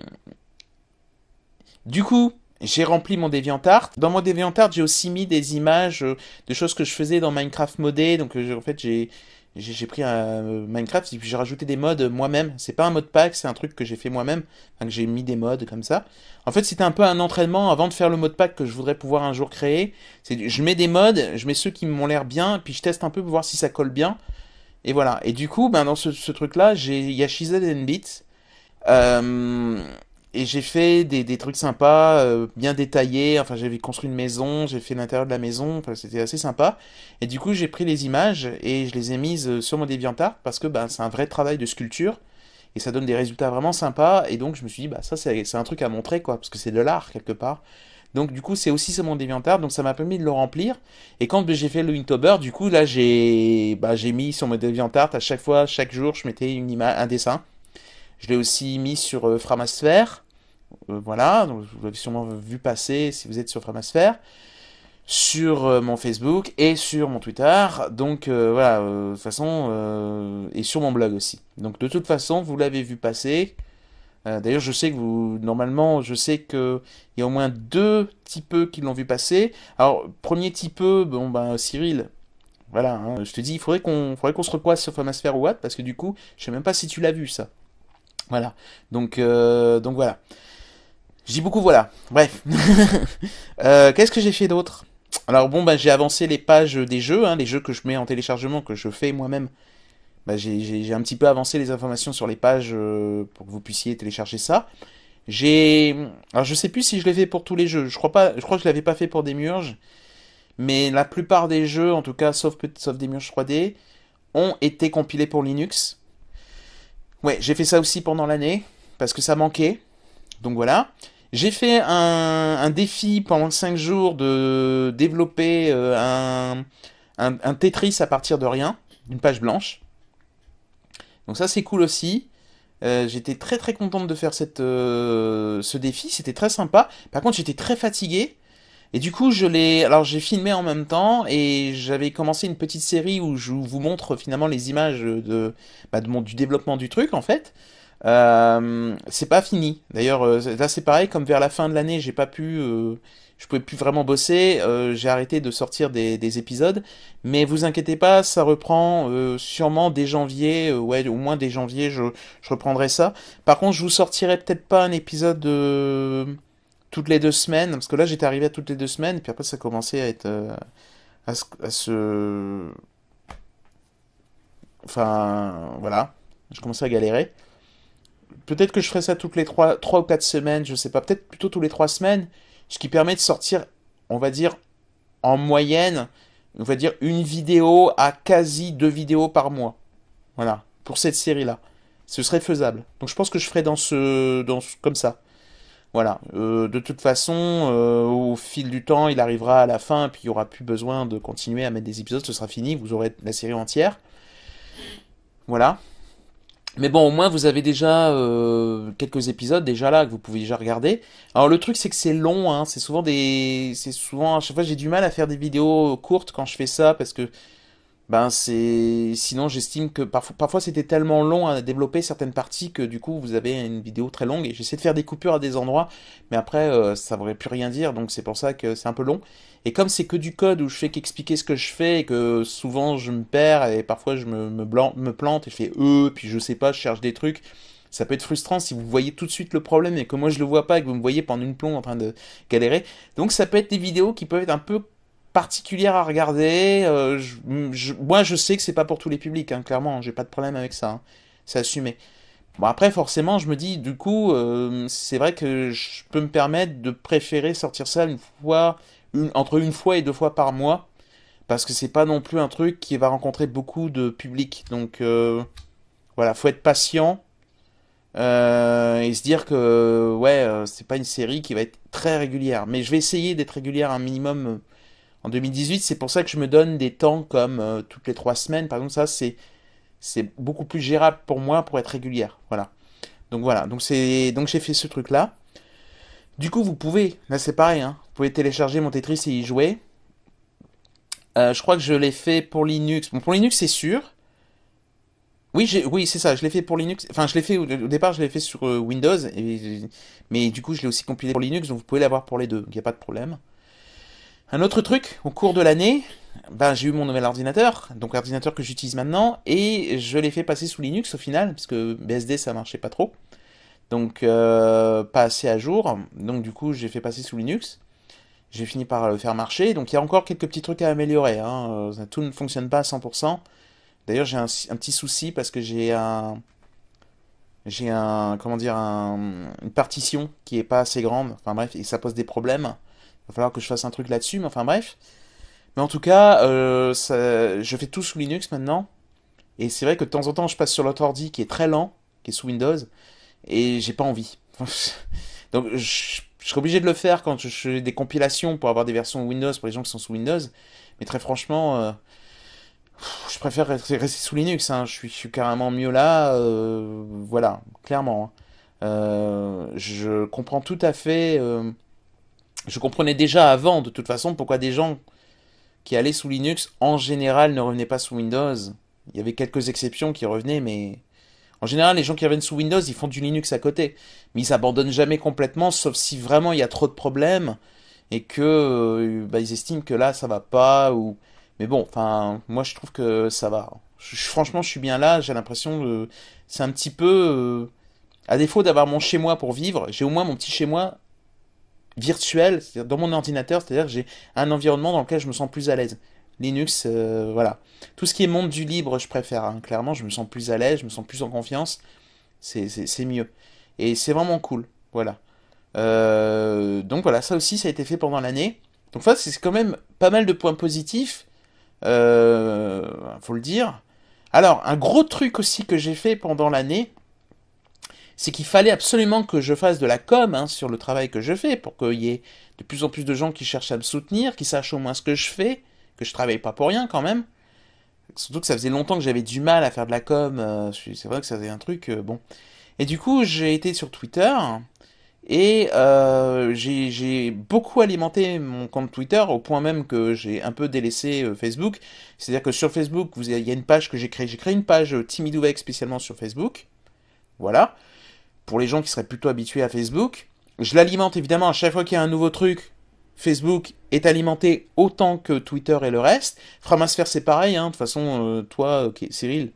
du coup, j'ai rempli mon DeviantArt. Dans mon DeviantArt, j'ai aussi mis des images de choses que je faisais dans Minecraft modé. Donc en fait, j'ai pris un Minecraft et puis j'ai rajouté des mods moi-même. C'est pas un modpack, c'est un truc que j'ai fait moi-même. Enfin, que j'ai mis des mods comme ça. En fait, c'était un peu un entraînement avant de faire le modpack que je voudrais pouvoir un jour créer. Je mets des mods, je mets ceux qui m'ont l'air bien, puis je teste un peu pour voir si ça colle bien. Et voilà. Et du coup, ben, dans ce truc-là, il y a Shized and Beats. Euh, et j'ai fait des trucs sympas, bien détaillés. Enfin, j'avais construit une maison, j'ai fait l'intérieur de la maison. Enfin, c'était assez sympa. Et du coup, j'ai pris les images et je les ai mises sur mon DeviantArt parce que bah, c'est un vrai travail de sculpture et ça donne des résultats vraiment sympas. Et donc, je me suis dit, bah, ça, c'est un truc à montrer, quoi, parce que c'est de l'art quelque part. Donc, du coup, c'est aussi sur mon DeviantArt, donc ça m'a permis de le remplir. Et quand j'ai fait le Inktober, du coup, là, j'ai mis sur mon DeviantArt à chaque fois, chaque jour, je mettais une image, un dessin. Je l'ai aussi mis sur Framasphere. Voilà, donc vous l'avez sûrement vu passer si vous êtes sur Framasphere. Sur mon Facebook et sur mon Twitter. Donc voilà, de toute façon, et sur mon blog aussi. Donc de toute façon, vous l'avez vu passer. D'ailleurs, je sais que normalement, je sais que il y a au moins deux typeux qui l'ont vu passer. Alors, premier typeux, bon ben Cyril, voilà, hein, je te dis, faudrait qu'on se repoise sur Framasphere ou Watt, parce que du coup, je sais même pas si tu l'as vu ça. Voilà. Donc voilà. Je dis beaucoup voilà. Bref. Qu'est-ce que j'ai fait d'autre? Alors bon, bah, j'ai avancé les pages des jeux, hein, les jeux que je mets en téléchargement, que je fais moi-même. Bah, j'ai un petit peu avancé les informations sur les pages pour que vous puissiez télécharger ça. J'ai, alors je sais plus si je l'ai fait pour tous les jeux. Je crois pas, je crois que je l'avais pas fait pour Demiurge, mais la plupart des jeux, en tout cas, sauf Demiurge 3D, ont été compilés pour Linux. Ouais, j'ai fait ça aussi pendant l'année parce que ça manquait. Donc voilà. J'ai fait un défi pendant 5 jours de développer un Tetris à partir de rien, d'une page blanche. Donc ça c'est cool aussi. J'étais très très contente de faire ce défi, c'était très sympa. Par contre j'étais très fatigué. Et du coup, alors j'ai filmé en même temps et j'avais commencé une petite série où je vous montre finalement les images du développement du truc en fait. C'est pas fini. D'ailleurs, là c'est pareil, comme vers la fin de l'année, je pouvais plus vraiment bosser. J'ai arrêté de sortir des épisodes. Mais vous inquiétez pas, ça reprend sûrement dès janvier. Ouais, au moins dès janvier, je reprendrai ça. Par contre, je vous sortirai peut-être pas un épisode toutes les 2 semaines, parce que là j'étais arrivé à toutes les 2 semaines, et puis après ça commençait à être enfin voilà, je commençais à galérer. Peut-être que je ferai ça toutes les 3 ou 4 semaines, je sais pas, peut-être plutôt tous les 3 semaines, ce qui permet de sortir, on va dire, en moyenne, on va dire une vidéo à quasi 2 vidéos par mois. Voilà, pour cette série-là. Ce serait faisable. Donc je pense que je ferai comme ça. Voilà. De toute façon, au fil du temps, il arrivera à la fin, et puis il n'y aura plus besoin de continuer à mettre des épisodes, ce sera fini, vous aurez la série entière. Voilà. Mais bon, au moins vous avez déjà quelques épisodes déjà là que vous pouvez déjà regarder. Alors le truc c'est que c'est long, hein. C'est souvent à chaque fois j'ai du mal à faire des vidéos courtes quand je fais ça parce que sinon j'estime que parfois c'était tellement long à développer certaines parties que du coup vous avez une vidéo très longue et j'essaie de faire des coupures à des endroits, mais après ça ne voudrait plus rien dire donc c'est pour ça que c'est un peu long. Et comme c'est que du code où je fais qu'expliquer ce que je fais et que souvent je me perds et parfois me plante et je fais puis je sais pas, je cherche des trucs. Ça peut être frustrant si vous voyez tout de suite le problème et que moi je le vois pas et que vous me voyez pendant une plombe en train de galérer. Donc ça peut être des vidéos qui peuvent être un peu particulière à regarder. Moi, je sais que c'est pas pour tous les publics, hein, clairement, j'ai pas de problème avec ça, hein. C'est assumé. Bon, après, forcément, je me dis, du coup, c'est vrai que je peux me permettre de préférer sortir ça entre une fois et 2 fois par mois, parce que c'est pas non plus un truc qui va rencontrer beaucoup de public. Donc, voilà, faut être patient. Et se dire que ouais, c'est pas une série qui va être très régulière, mais je vais essayer d'être régulière un minimum en 2018, c'est pour ça que je me donne des temps comme toutes les 3 semaines. Par exemple, ça, c'est beaucoup plus gérable pour moi pour être régulière. Voilà. Donc voilà. Donc j'ai fait ce truc-là. Du coup, vous pouvez, là c'est pareil, hein, vous pouvez télécharger mon Tetris et y jouer. Je crois que je l'ai fait pour Linux. Bon, pour Linux, c'est sûr. Oui, oui, c'est ça. Je l'ai fait pour Linux. Enfin, je l'ai fait au départ, je l'ai fait sur Windows, mais du coup, je l'ai aussi compilé pour Linux, donc vous pouvez l'avoir pour les deux. Il n'y a pas de problème. Un autre truc, au cours de l'année, j'ai eu mon nouvel ordinateur, donc l'ordinateur que j'utilise maintenant, et je l'ai fait passer sous Linux au final, parce que BSD ça marchait pas trop, donc pas assez à jour, donc du coup j'ai fait passer sous Linux. J'ai fini par le faire marcher, donc il y a encore quelques petits trucs à améliorer, hein. Tout ne fonctionne pas à 100%. D'ailleurs un petit souci parce que comment dire, une partition qui est pas assez grande, enfin bref, et ça pose des problèmes. Il va falloir que je fasse un truc là-dessus, mais enfin bref. Mais en tout cas, je fais tout sous Linux maintenant. Et c'est vrai que de temps en temps, je passe sur l'autre ordi qui est très lent, qui est sous Windows, et j'ai pas envie. Donc je serais obligé de le faire quand je fais des compilations pour avoir des versions Windows pour les gens qui sont sous Windows. Mais très franchement, je préfère rester sous Linux, hein. Je suis carrément mieux là. Voilà, clairement, hein. Je comprends tout à fait. Je comprenais déjà avant, de toute façon, pourquoi des gens qui allaient sous Linux, en général, ne revenaient pas sous Windows. Il y avait quelques exceptions qui revenaient, mais en général, les gens qui reviennent sous Windows, ils font du Linux à côté. Mais ils abandonnent jamais complètement, sauf si vraiment il y a trop de problèmes et que ils estiment que là, ça va pas. Mais bon, enfin, moi, je trouve que ça va. Franchement, je suis bien là. J'ai l'impression que c'est un petit peu, à défaut d'avoir mon chez moi pour vivre, j'ai au moins mon petit chez moi virtuel, c'est-à-dire dans mon ordinateur, c'est-à-dire que j'ai un environnement dans lequel je me sens plus à l'aise. Linux, voilà. Tout ce qui est monde du libre, je préfère, hein. Clairement, je me sens plus à l'aise, je me sens plus en confiance. C'est mieux. Et c'est vraiment cool. Voilà. Donc voilà, ça aussi, ça a été fait pendant l'année. Donc ça, c'est quand même pas mal de points positifs. Faut le dire. Alors, un gros truc aussi que j'ai fait pendant l'année, c'est qu'il fallait absolument que je fasse de la com hein, sur le travail que je fais pour qu'il y ait de plus en plus de gens qui cherchent à me soutenir, qui sachent au moins ce que je fais, que je travaille pas pour rien quand même. Surtout que ça faisait longtemps que j'avais du mal à faire de la com. C'est vrai que ça faisait un truc bon. Et du coup, j'ai été sur Twitter et j'ai beaucoup alimenté mon compte Twitter au point même que j'ai un peu délaissé Facebook. C'est-à-dire que sur Facebook, il y a une page que j'ai créée. J'ai créé une page Timidouek spécialement sur Facebook. Voilà. Pour les gens qui seraient plutôt habitués à Facebook. Je l'alimente évidemment à chaque fois qu'il y a un nouveau truc. Facebook est alimenté autant que Twitter et le reste. Framasphère c'est pareil, hein. De toute façon, toi, Cyril,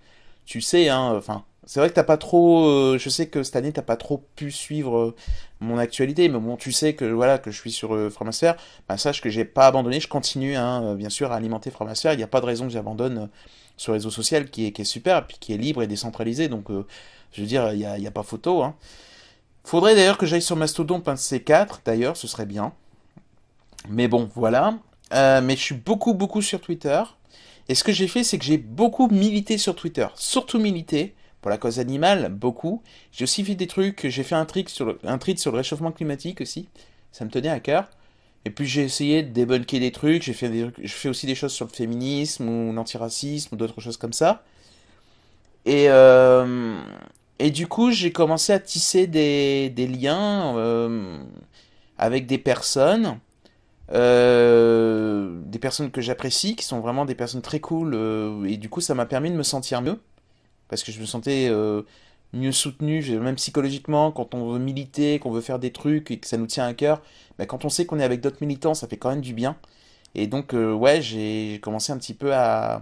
tu sais, hein, enfin, c'est vrai que t'as pas trop, je sais que cette année t'as pas trop pu suivre mon actualité, mais bon, tu sais que voilà que je suis sur Framasphère. Bah, sache que j'ai pas abandonné, je continue, hein, bien sûr, à alimenter Framasphère. Il n'y a pas de raison que j'abandonne ce réseau social qui est super, et puis qui est libre et décentralisé. Donc, je veux dire, il y a pas photo, hein. Faudrait d'ailleurs que j'aille sur Mastodon, un de ces quatre, d'ailleurs, ce serait bien. Mais bon, voilà. Mais je suis beaucoup sur Twitter. Et ce que j'ai fait, c'est que j'ai beaucoup milité sur Twitter. Surtout milité pour la cause animale, beaucoup. J'ai aussi fait des trucs. J'ai fait un tweet sur le réchauffement climatique aussi. Ça me tenait à cœur. Et puis j'ai essayé de débunker des trucs. Je fais aussi des choses sur le féminisme ou l'antiracisme ou d'autres choses comme ça. Et, euh, et du coup, j'ai commencé à tisser des liens avec des personnes que j'apprécie, qui sont vraiment des personnes très cool, et du coup ça m'a permis de me sentir mieux, parce que je me sentais mieux soutenu, même psychologiquement, quand on veut militer, qu'on veut faire des trucs et que ça nous tient à cœur, bah, quand on sait qu'on est avec d'autres militants, ça fait quand même du bien. Et donc ouais, j'ai commencé un petit peu à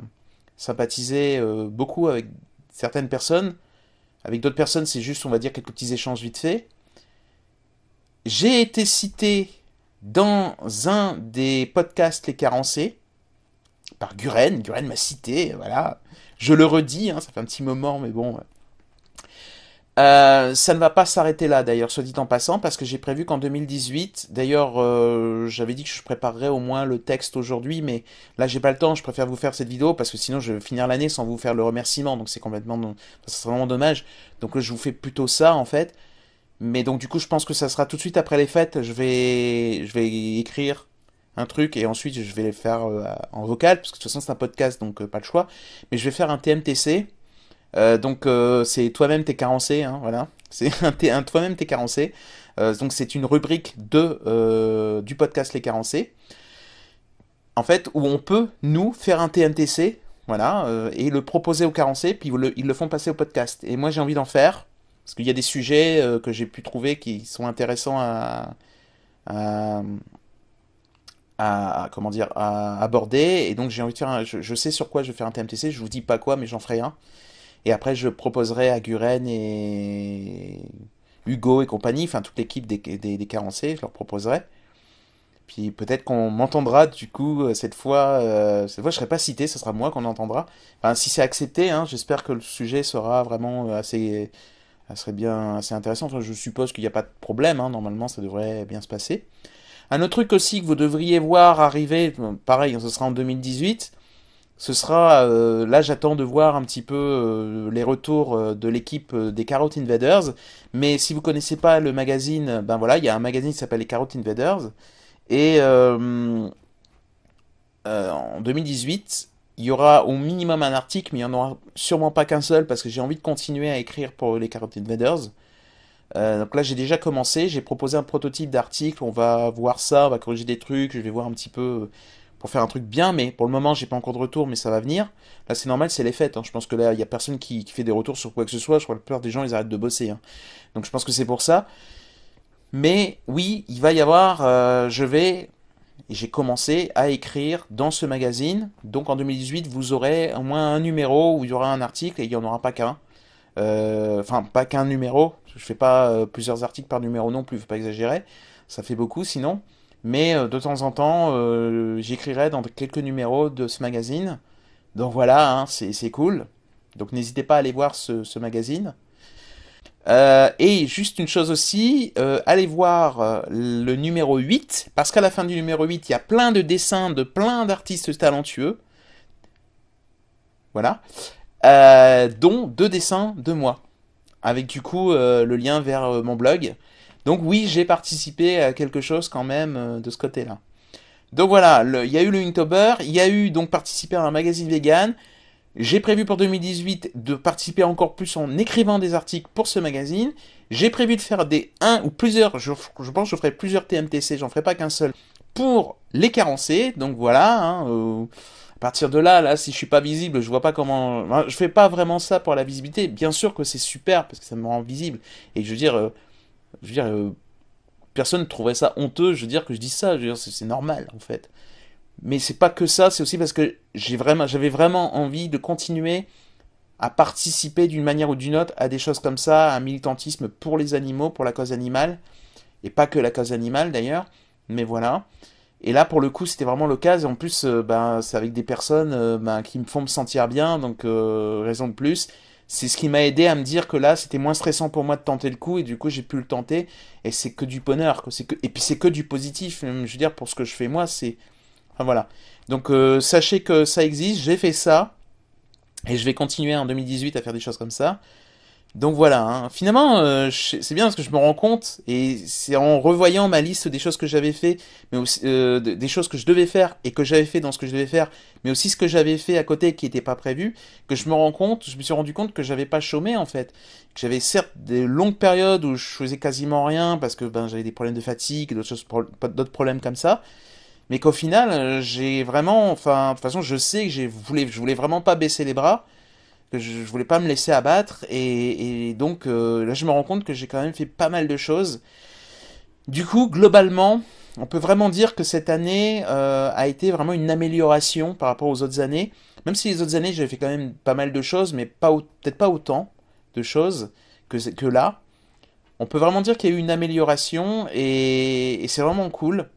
sympathiser beaucoup avec certaines personnes, avec d'autres personnes c'est juste on va dire quelques petits échanges vite fait. J'ai été cité dans un des podcasts Les Carencés par Guren. Guren m'a cité, voilà. Je le redis, hein, ça fait un petit moment, mais bon. Ça ne va pas s'arrêter là, d'ailleurs, soit dit en passant, parce que j'ai prévu qu'en 2018, d'ailleurs, j'avais dit que je préparerais au moins le texte aujourd'hui, mais là, j'ai pas le temps, je préfère vous faire cette vidéo, parce que sinon, je vais finir l'année sans vous faire le remerciement, donc c'est complètement, ça serait vraiment dommage. Donc là, je vous fais plutôt ça, en fait. Mais donc du coup, je pense que ça sera tout de suite après les fêtes. Je vais écrire un truc et ensuite je vais le faire en vocal, parce que de toute façon c'est un podcast, donc pas le choix. Mais je vais faire un TMTC. Donc c'est toi-même t'es carencé, hein, voilà. C'est un toi-même t'es carencé. Donc c'est une rubrique du podcast Les Carencés. En fait, où on peut, nous, faire un TMTC, voilà, et le proposer aux carencés, puis ils le font passer au podcast. Et moi j'ai envie d'en faire. Parce qu'il y a des sujets que j'ai pu trouver qui sont intéressants à, comment dire, à aborder. Et donc j'ai envie de faire je sais sur quoi je vais faire un TMTC, je vous dis pas quoi, mais j'en ferai un. Et après je proposerai à Guren et Hugo et compagnie, enfin toute l'équipe des carencés, je leur proposerai. Puis peut-être qu'on m'entendra du coup cette fois je serai pas cité, ce sera moi qu'on entendra. Enfin si c'est accepté, hein, j'espère que le sujet sera vraiment assez ça serait bien assez intéressant. Enfin, je suppose qu'il n'y a pas de problème, hein. Normalement ça devrait bien se passer. Un autre truc aussi que vous devriez voir arriver, pareil, ce sera en 2018, ce sera, là j'attends de voir un petit peu les retours de l'équipe des Carrot Invaders, mais si vous connaissez pas le magazine, ben voilà, il y a un magazine qui s'appelle les Carrot Invaders, et en 2018, il y aura au minimum un article, mais il n'y en aura sûrement pas qu'un seul, parce que j'ai envie de continuer à écrire pour les Carrot Invaders. Donc là, j'ai déjà commencé, j'ai proposé un prototype d'article, on va voir ça, on va corriger des trucs, je vais voir un petit peu pour faire un truc bien, mais pour le moment, j'ai pas encore de retour, mais ça va venir. Là, c'est normal, c'est les fêtes, hein. Je pense que là, il y a personne qui fait des retours sur quoi que ce soit, je crois que la plupart des gens, ils arrêtent de bosser, hein. Donc je pense que c'est pour ça. Mais oui, il va y avoir, et j'ai commencé à écrire dans ce magazine. Donc en 2018, vous aurez au moins un numéro où il y aura un article et il n'y en aura pas qu'un. Enfin, pas qu'un numéro. Je fais pas plusieurs articles par numéro non plus, faut pas exagérer. Ça fait beaucoup sinon. Mais de temps en temps, j'écrirai dans quelques numéros de ce magazine. Donc voilà, hein, c'est cool. Donc n'hésitez pas à aller voir ce magazine. Et juste une chose aussi, allez voir le numéro 8, parce qu'à la fin du numéro 8, il y a plein de dessins de plein d'artistes talentueux, voilà, dont deux dessins de moi. avec du coup le lien vers mon blog. Donc oui, j'ai participé à quelque chose quand même de ce côté-là. Donc voilà, il y a eu le Inktober, il y a eu donc participer à un magazine vegan. J'ai prévu pour 2018 de participer encore plus en écrivant des articles pour ce magazine. J'ai prévu de faire un ou plusieurs, je pense que je ferai plusieurs TMTC, j'en ferai pas qu'un seul, pour les carencer. Donc voilà, hein, à partir de là, si je suis pas visible, je vois pas comment. Enfin, je fais pas vraiment ça pour la visibilité. Bien sûr que c'est super parce que ça me rend visible. Et je veux dire, personne ne trouverait ça honteux. Je veux dire que je dis ça. Je veux dire, c'est normal en fait. Mais c'est pas que ça, c'est aussi parce que j'avais vraiment envie de continuer à participer d'une manière ou d'une autre à des choses comme ça, à un militantisme pour les animaux, pour la cause animale, et pas que la cause animale d'ailleurs, mais voilà. Et là, pour le coup, c'était vraiment l'occasion. En plus, ben, c'est avec des personnes ben, qui me font me sentir bien, donc raison de plus. C'est ce qui m'a aidé à me dire que là, c'était moins stressant pour moi de tenter le coup, et du coup, j'ai pu le tenter, et c'est que du bonheur, quoi. Et puis c'est que du positif. Je veux dire, pour ce que je fais moi, c'est enfin, voilà. Donc sachez que ça existe, j'ai fait ça, et je vais continuer en 2018 à faire des choses comme ça. Donc voilà, hein. Finalement, c'est bien parce que je me rends compte, et c'est en revoyant ma liste des choses que j'avais fait, mais aussi des choses que je devais faire et que j'avais fait dans ce que je devais faire, mais aussi ce que j'avais fait à côté qui n'était pas prévu, que je me suis rendu compte que j'avais pas chômé en fait. Que j'avais certes des longues périodes où je faisais quasiment rien parce que ben j'avais des problèmes de fatigue, d'autres problèmes comme ça, mais qu'au final, j'ai vraiment, enfin, de toute façon, je sais que je voulais vraiment pas baisser les bras, que je voulais pas me laisser abattre, et donc là, je me rends compte que j'ai quand même fait pas mal de choses. Du coup, globalement, on peut vraiment dire que cette année a été vraiment une amélioration par rapport aux autres années. Même si les autres années, j'avais fait quand même pas mal de choses, mais peut-être pas autant de choses que là. On peut vraiment dire qu'il y a eu une amélioration, et c'est vraiment cool.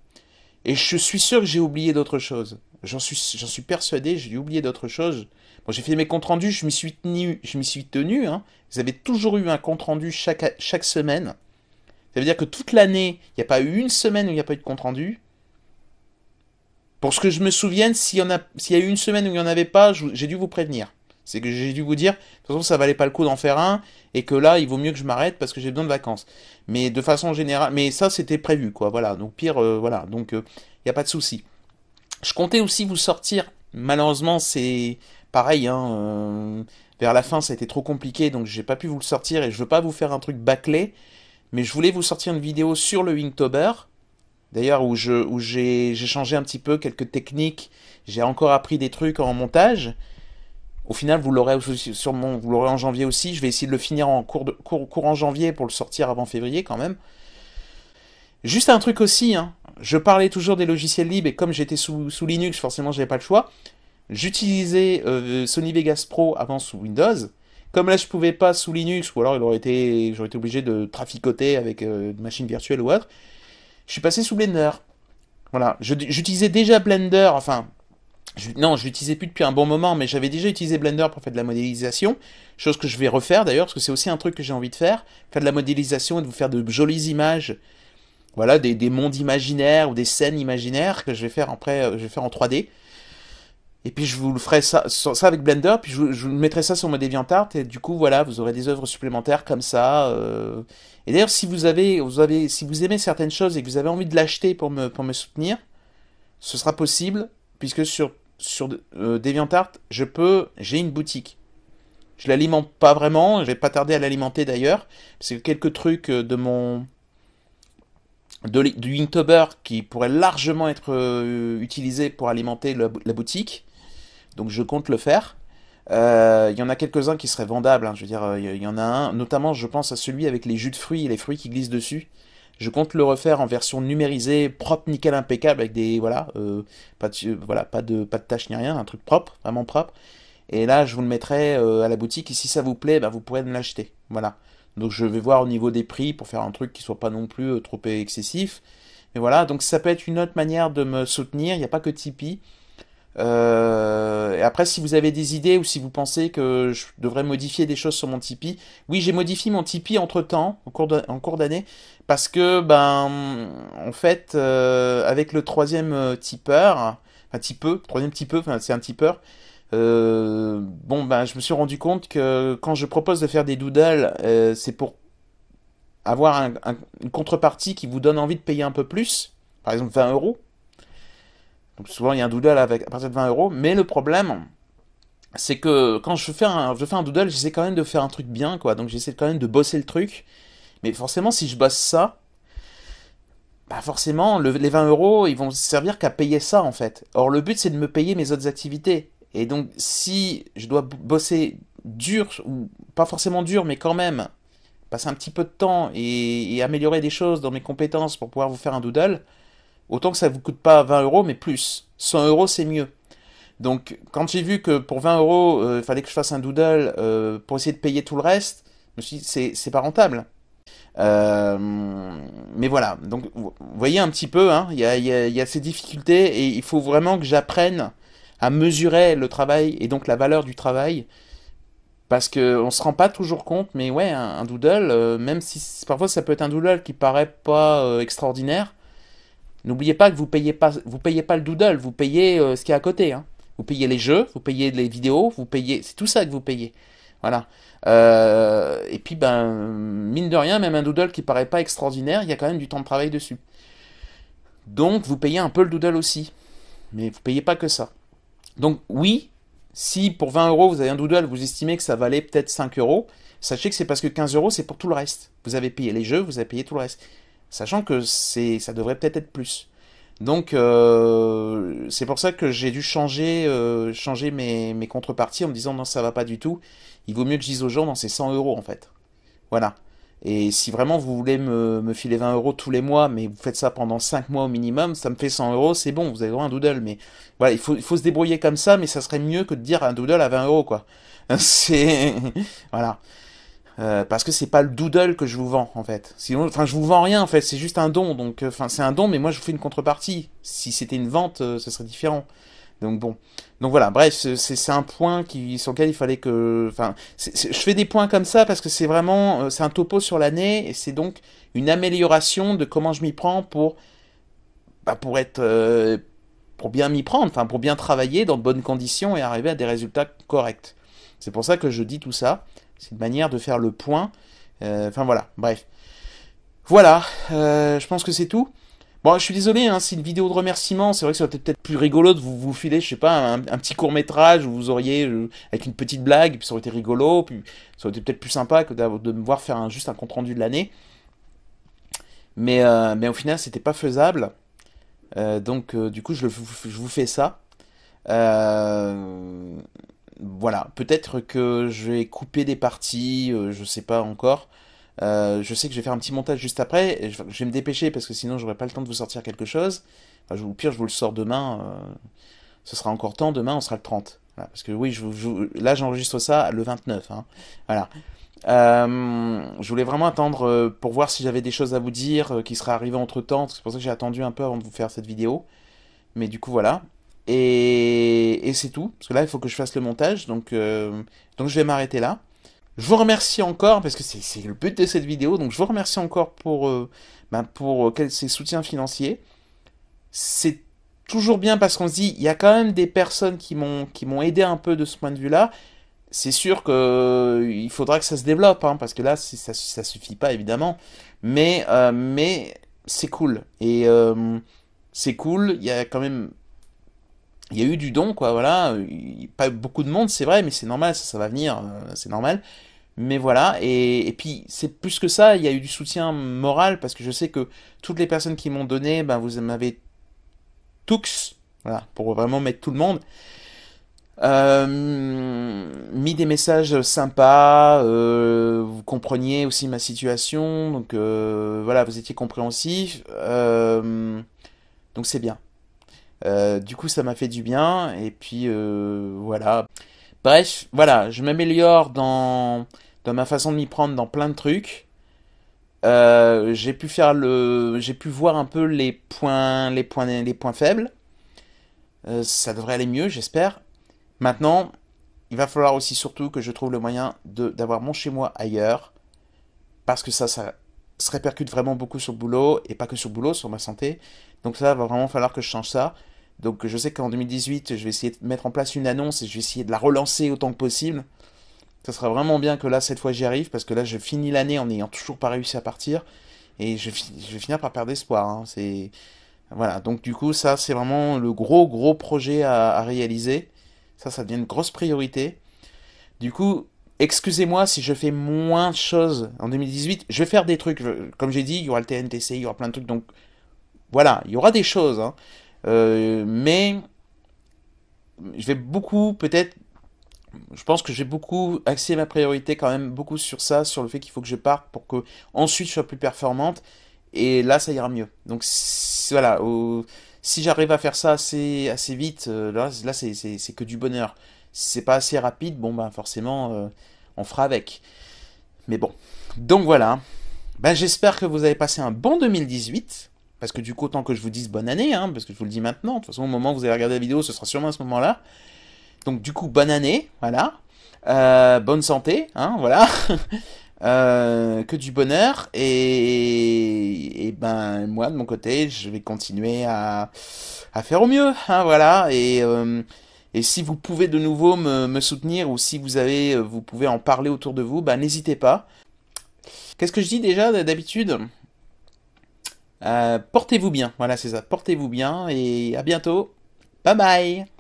Et je suis sûr que j'ai oublié d'autres choses. J'en suis persuadé, j'ai oublié d'autres choses. Bon, j'ai fait mes comptes rendus, je m'y suis tenu. Hein. Vous avez toujours eu un compte rendu chaque semaine. Ça veut dire que toute l'année, il n'y a pas eu une semaine où il n'y a pas eu de compte rendu. Pour ce que je me souvienne, s'il y a eu une semaine où il n'y en avait pas, j'ai dû vous prévenir. C'est que j'ai dû vous dire, de toute façon, ça valait pas le coup d'en faire un, et que là, il vaut mieux que je m'arrête parce que j'ai besoin de vacances. Mais de façon générale, mais ça, c'était prévu, quoi. Voilà. Donc pire, voilà. Donc il n'y a pas de souci. Je comptais aussi vous sortir. Malheureusement, c'est pareil. Hein, vers la fin, ça a été trop compliqué, donc j'ai pas pu vous le sortir, et je veux pas vous faire un truc bâclé. Mais je voulais vous sortir une vidéo sur le Inktober. D'ailleurs, où j'ai changé un petit peu quelques techniques. J'ai encore appris des trucs en montage. Au final, vous l'aurez en janvier aussi. Je vais essayer de le finir en courant janvier pour le sortir avant février quand même. Juste un truc aussi, hein. Je parlais toujours des logiciels libres, et comme j'étais sous Linux, forcément j'avais pas le choix. J'utilisais Sony Vegas Pro avant sous Windows. Comme là je pouvais pas sous Linux, ou alors j'aurais été obligé de traficoter avec une machine virtuelle ou autre, je suis passé sous Blender. Voilà, j'utilisais déjà Blender, enfin non, je l'utilisais plus depuis un bon moment, mais j'avais déjà utilisé Blender pour faire de la modélisation, chose que je vais refaire d'ailleurs, parce que c'est aussi un truc que j'ai envie de faire de la modélisation et de vous faire de jolies images, voilà, des mondes imaginaires ou des scènes imaginaires que je vais faire après, je vais faire en 3D. Et puis je vous le ferai ça avec Blender, puis je vous mettrai ça sur mon DeviantArt, et du coup voilà, vous aurez des œuvres supplémentaires comme ça. Et d'ailleurs, si si vous aimez certaines choses et que vous avez envie de l'acheter pour me soutenir, ce sera possible, puisque sur DeviantArt, j'ai une boutique. Je l'alimente pas vraiment, je vais pas tarder à l'alimenter d'ailleurs, parce que quelques trucs du Inktober qui pourraient largement être utilisés pour alimenter la boutique. Donc je compte le faire. Il y en a quelques-uns qui seraient vendables, hein. Je veux dire, il y en a un, notamment je pense à celui avec les jus de fruits et les fruits qui glissent dessus. Je compte le refaire en version numérisée, propre, nickel, impeccable, avec des voilà, pas de taches ni rien, un truc propre, vraiment propre. Et là, je vous le mettrai à la boutique, et si ça vous plaît, bah, vous pourrez me l'acheter. Voilà. Donc je vais voir au niveau des prix pour faire un truc qui soit pas non plus trop excessif. Mais voilà, donc ça peut être une autre manière de me soutenir. Il n'y a pas que Tipeee. Et après, si vous avez des idées, ou si vous pensez que je devrais modifier des choses sur mon Tipeee, oui, j'ai modifié mon Tipeee entre-temps, en cours d'année, parce que, ben, en fait, avec le troisième tipeur, enfin tipeux, troisième tipeux, enfin c'est un tipeur, Bon, ben, je me suis rendu compte que quand je propose de faire des doodles, c'est pour avoir une contrepartie qui vous donne envie de payer un peu plus, par exemple 20 euros. Donc souvent il y a un doodle avec, à partir de 20 euros, mais le problème, c'est que quand je fais un doodle, j'essaie quand même de faire un truc bien, quoi. Donc j'essaie quand même de bosser le truc. Mais forcément, si je bosse ça, bah forcément, les 20 euros, ils vont servir qu'à payer ça, en fait. Or, le but, c'est de me payer mes autres activités. Et donc, si je dois bosser dur, ou pas forcément dur, mais quand même, passer un petit peu de temps et améliorer des choses dans mes compétences pour pouvoir vous faire un doodle, autant que ça vous coûte pas 20 euros, mais plus. 100 euros, c'est mieux. Donc, quand j'ai vu que pour 20 euros, il fallait que je fasse un doodle pour essayer de payer tout le reste, je me suis dit, c'est pas rentable. Euh, mais voilà, donc vous voyez un petit peu, hein, il y a ces difficultés et il faut vraiment que j'apprenne à mesurer le travail et donc la valeur du travail parce que on se rend pas toujours compte, mais ouais, un doodle, même si parfois ça peut être un doodle qui paraît pas extraordinaire, n'oubliez pas que vous payez pas le doodle, vous payez ce qui est à côté, hein. Vous payez les jeux, vous payez les vidéos, vous payez, c'est tout ça que vous payez. Voilà. Et puis, ben, mine de rien, même un doodle qui paraît pas extraordinaire, il y a quand même du temps de travail dessus. Donc, vous payez un peu le doodle aussi. Mais vous payez pas que ça. Donc, oui, si pour 20 euros vous avez un doodle, vous estimez que ça valait peut-être 5 euros, sachez que c'est parce que 15 euros c'est pour tout le reste. Vous avez payé les jeux, vous avez payé tout le reste. Sachant que ça devrait peut-être être plus. Donc, c'est pour ça que j'ai dû changer mes contreparties en me disant non, ça va pas du tout. Il vaut mieux que je dise aux gens, non, c'est 100 euros en fait. Voilà. Et si vraiment vous voulez me filer 20 euros tous les mois, mais vous faites ça pendant 5 mois au minimum, ça me fait 100 euros, c'est bon, vous avez droit à un doodle. Mais voilà, il faut se débrouiller comme ça, mais ça serait mieux que de dire un doodle à 20 euros, quoi. C'est. Voilà. Parce que c'est pas le doodle que je vous vends en fait. Sinon, enfin, je vous vends rien en fait, c'est juste un don. Donc, enfin, c'est un don, mais moi je vous fais une contrepartie. Si c'était une vente, ce serait différent. Donc bon. Donc voilà. Bref, c'est un point sur lequel il fallait que, enfin, je fais des points comme ça parce que c'est vraiment, c'est un topo sur l'année et c'est donc une amélioration de comment je m'y prends pour être, pour bien m'y prendre, enfin, pour bien travailler dans de bonnes conditions et arriver à des résultats corrects. C'est pour ça que je dis tout ça. C'est une manière de faire le point. Enfin voilà, bref. Voilà, je pense que c'est tout. Bon, je suis désolé, hein, c'est une vidéo de remerciement. C'est vrai que ça aurait été peut-être plus rigolo de vous filer, je sais pas, un petit court métrage où vous auriez, avec une petite blague, puis ça aurait été rigolo, puis ça aurait été peut-être plus sympa que de me voir faire juste un compte rendu de l'année. Mais au final, c'était pas faisable. Donc, du coup, je vous fais ça. Euh, voilà, peut-être que je vais couper des parties, je sais pas encore. Je sais que je vais faire un petit montage juste après. Et je vais me dépêcher parce que sinon j'aurai pas le temps de vous sortir quelque chose. Enfin, au pire, je vous le sors demain. Ce sera encore temps. Demain, on sera le 30. Voilà, parce que oui, là j'enregistre ça le 29, hein. Voilà. Je voulais vraiment attendre pour voir si j'avais des choses à vous dire qui seraient arrivées entre temps. C'est pour ça que j'ai attendu un peu avant de vous faire cette vidéo. Mais du coup, voilà. Et c'est tout. Parce que là, il faut que je fasse le montage. Donc je vais m'arrêter là. Je vous remercie encore, parce que c'est le but de cette vidéo. Donc je vous remercie encore pour ces soutiens financiers. C'est toujours bien parce qu'on se dit, il y a quand même des personnes qui m'ont aidé un peu de ce point de vue-là. C'est sûr que il faudra que ça se développe, hein, parce que là, ça suffit pas, évidemment. Mais c'est cool. Et c'est cool. Il y a quand même il y a eu du don, quoi, voilà. Pas beaucoup de monde, c'est vrai, mais c'est normal, ça va venir, c'est normal. Mais voilà, et puis c'est plus que ça, il y a eu du soutien moral, parce que je sais que toutes les personnes qui m'ont donné, ben vous m'avez tous, voilà, pour vraiment mettre tout le monde, mis des messages sympas, vous compreniez aussi ma situation, donc voilà, vous étiez compréhensif, donc c'est bien. Du coup, ça m'a fait du bien. Et puis, voilà. Bref, voilà, je m'améliore dans ma façon de m'y prendre dans plein de trucs. J'ai pu voir un peu les points faibles. Ça devrait aller mieux, j'espère. Maintenant, il va falloir aussi surtout que je trouve le moyen d'avoir mon chez moi ailleurs. Parce que ça se répercute vraiment beaucoup sur le boulot. Et pas que sur le boulot, sur ma santé. Donc ça, va vraiment falloir que je change ça. Donc je sais qu'en 2018, je vais essayer de mettre en place une annonce et je vais essayer de la relancer autant que possible. Ça sera vraiment bien que là, cette fois, j'y arrive, parce que là, je finis l'année en n'ayant toujours pas réussi à partir. Et je vais finir par perdre espoir, hein. C'est... Voilà, donc du coup, ça, c'est vraiment le gros, gros projet à réaliser. Ça devient une grosse priorité. Du coup, excusez-moi si je fais moins de choses en 2018. Je vais faire des trucs, comme j'ai dit, il y aura le TNTC, il y aura plein de trucs. Donc voilà, il y aura des choses, hein. Mais je vais beaucoup, peut-être, je pense que j'ai beaucoup axé ma priorité quand même beaucoup sur ça, sur le fait qu'il faut que je parte pour que ensuite je sois plus performante. Et là, ça ira mieux. Donc voilà, si j'arrive à faire ça assez vite, là c'est que du bonheur. Si c'est pas assez rapide, bon ben forcément, on fera avec. Mais bon. Donc voilà. Ben, j'espère que vous avez passé un bon 2018. Parce que du coup, autant que je vous dise bonne année, hein, parce que je vous le dis maintenant. De toute façon, au moment où vous allez regarder la vidéo, ce sera sûrement à ce moment-là. Donc du coup, bonne année, voilà. Bonne santé, hein, voilà. Que du bonheur. Et ben moi, de mon côté, je vais continuer à faire au mieux, hein, voilà. Et si vous pouvez de nouveau me soutenir, ou si vous avez, vous pouvez en parler autour de vous, ben n'hésitez pas. Qu'est-ce que je dis déjà d'habitude? Portez-vous bien, voilà, c'est ça. Portez-vous bien et à bientôt. Bye bye.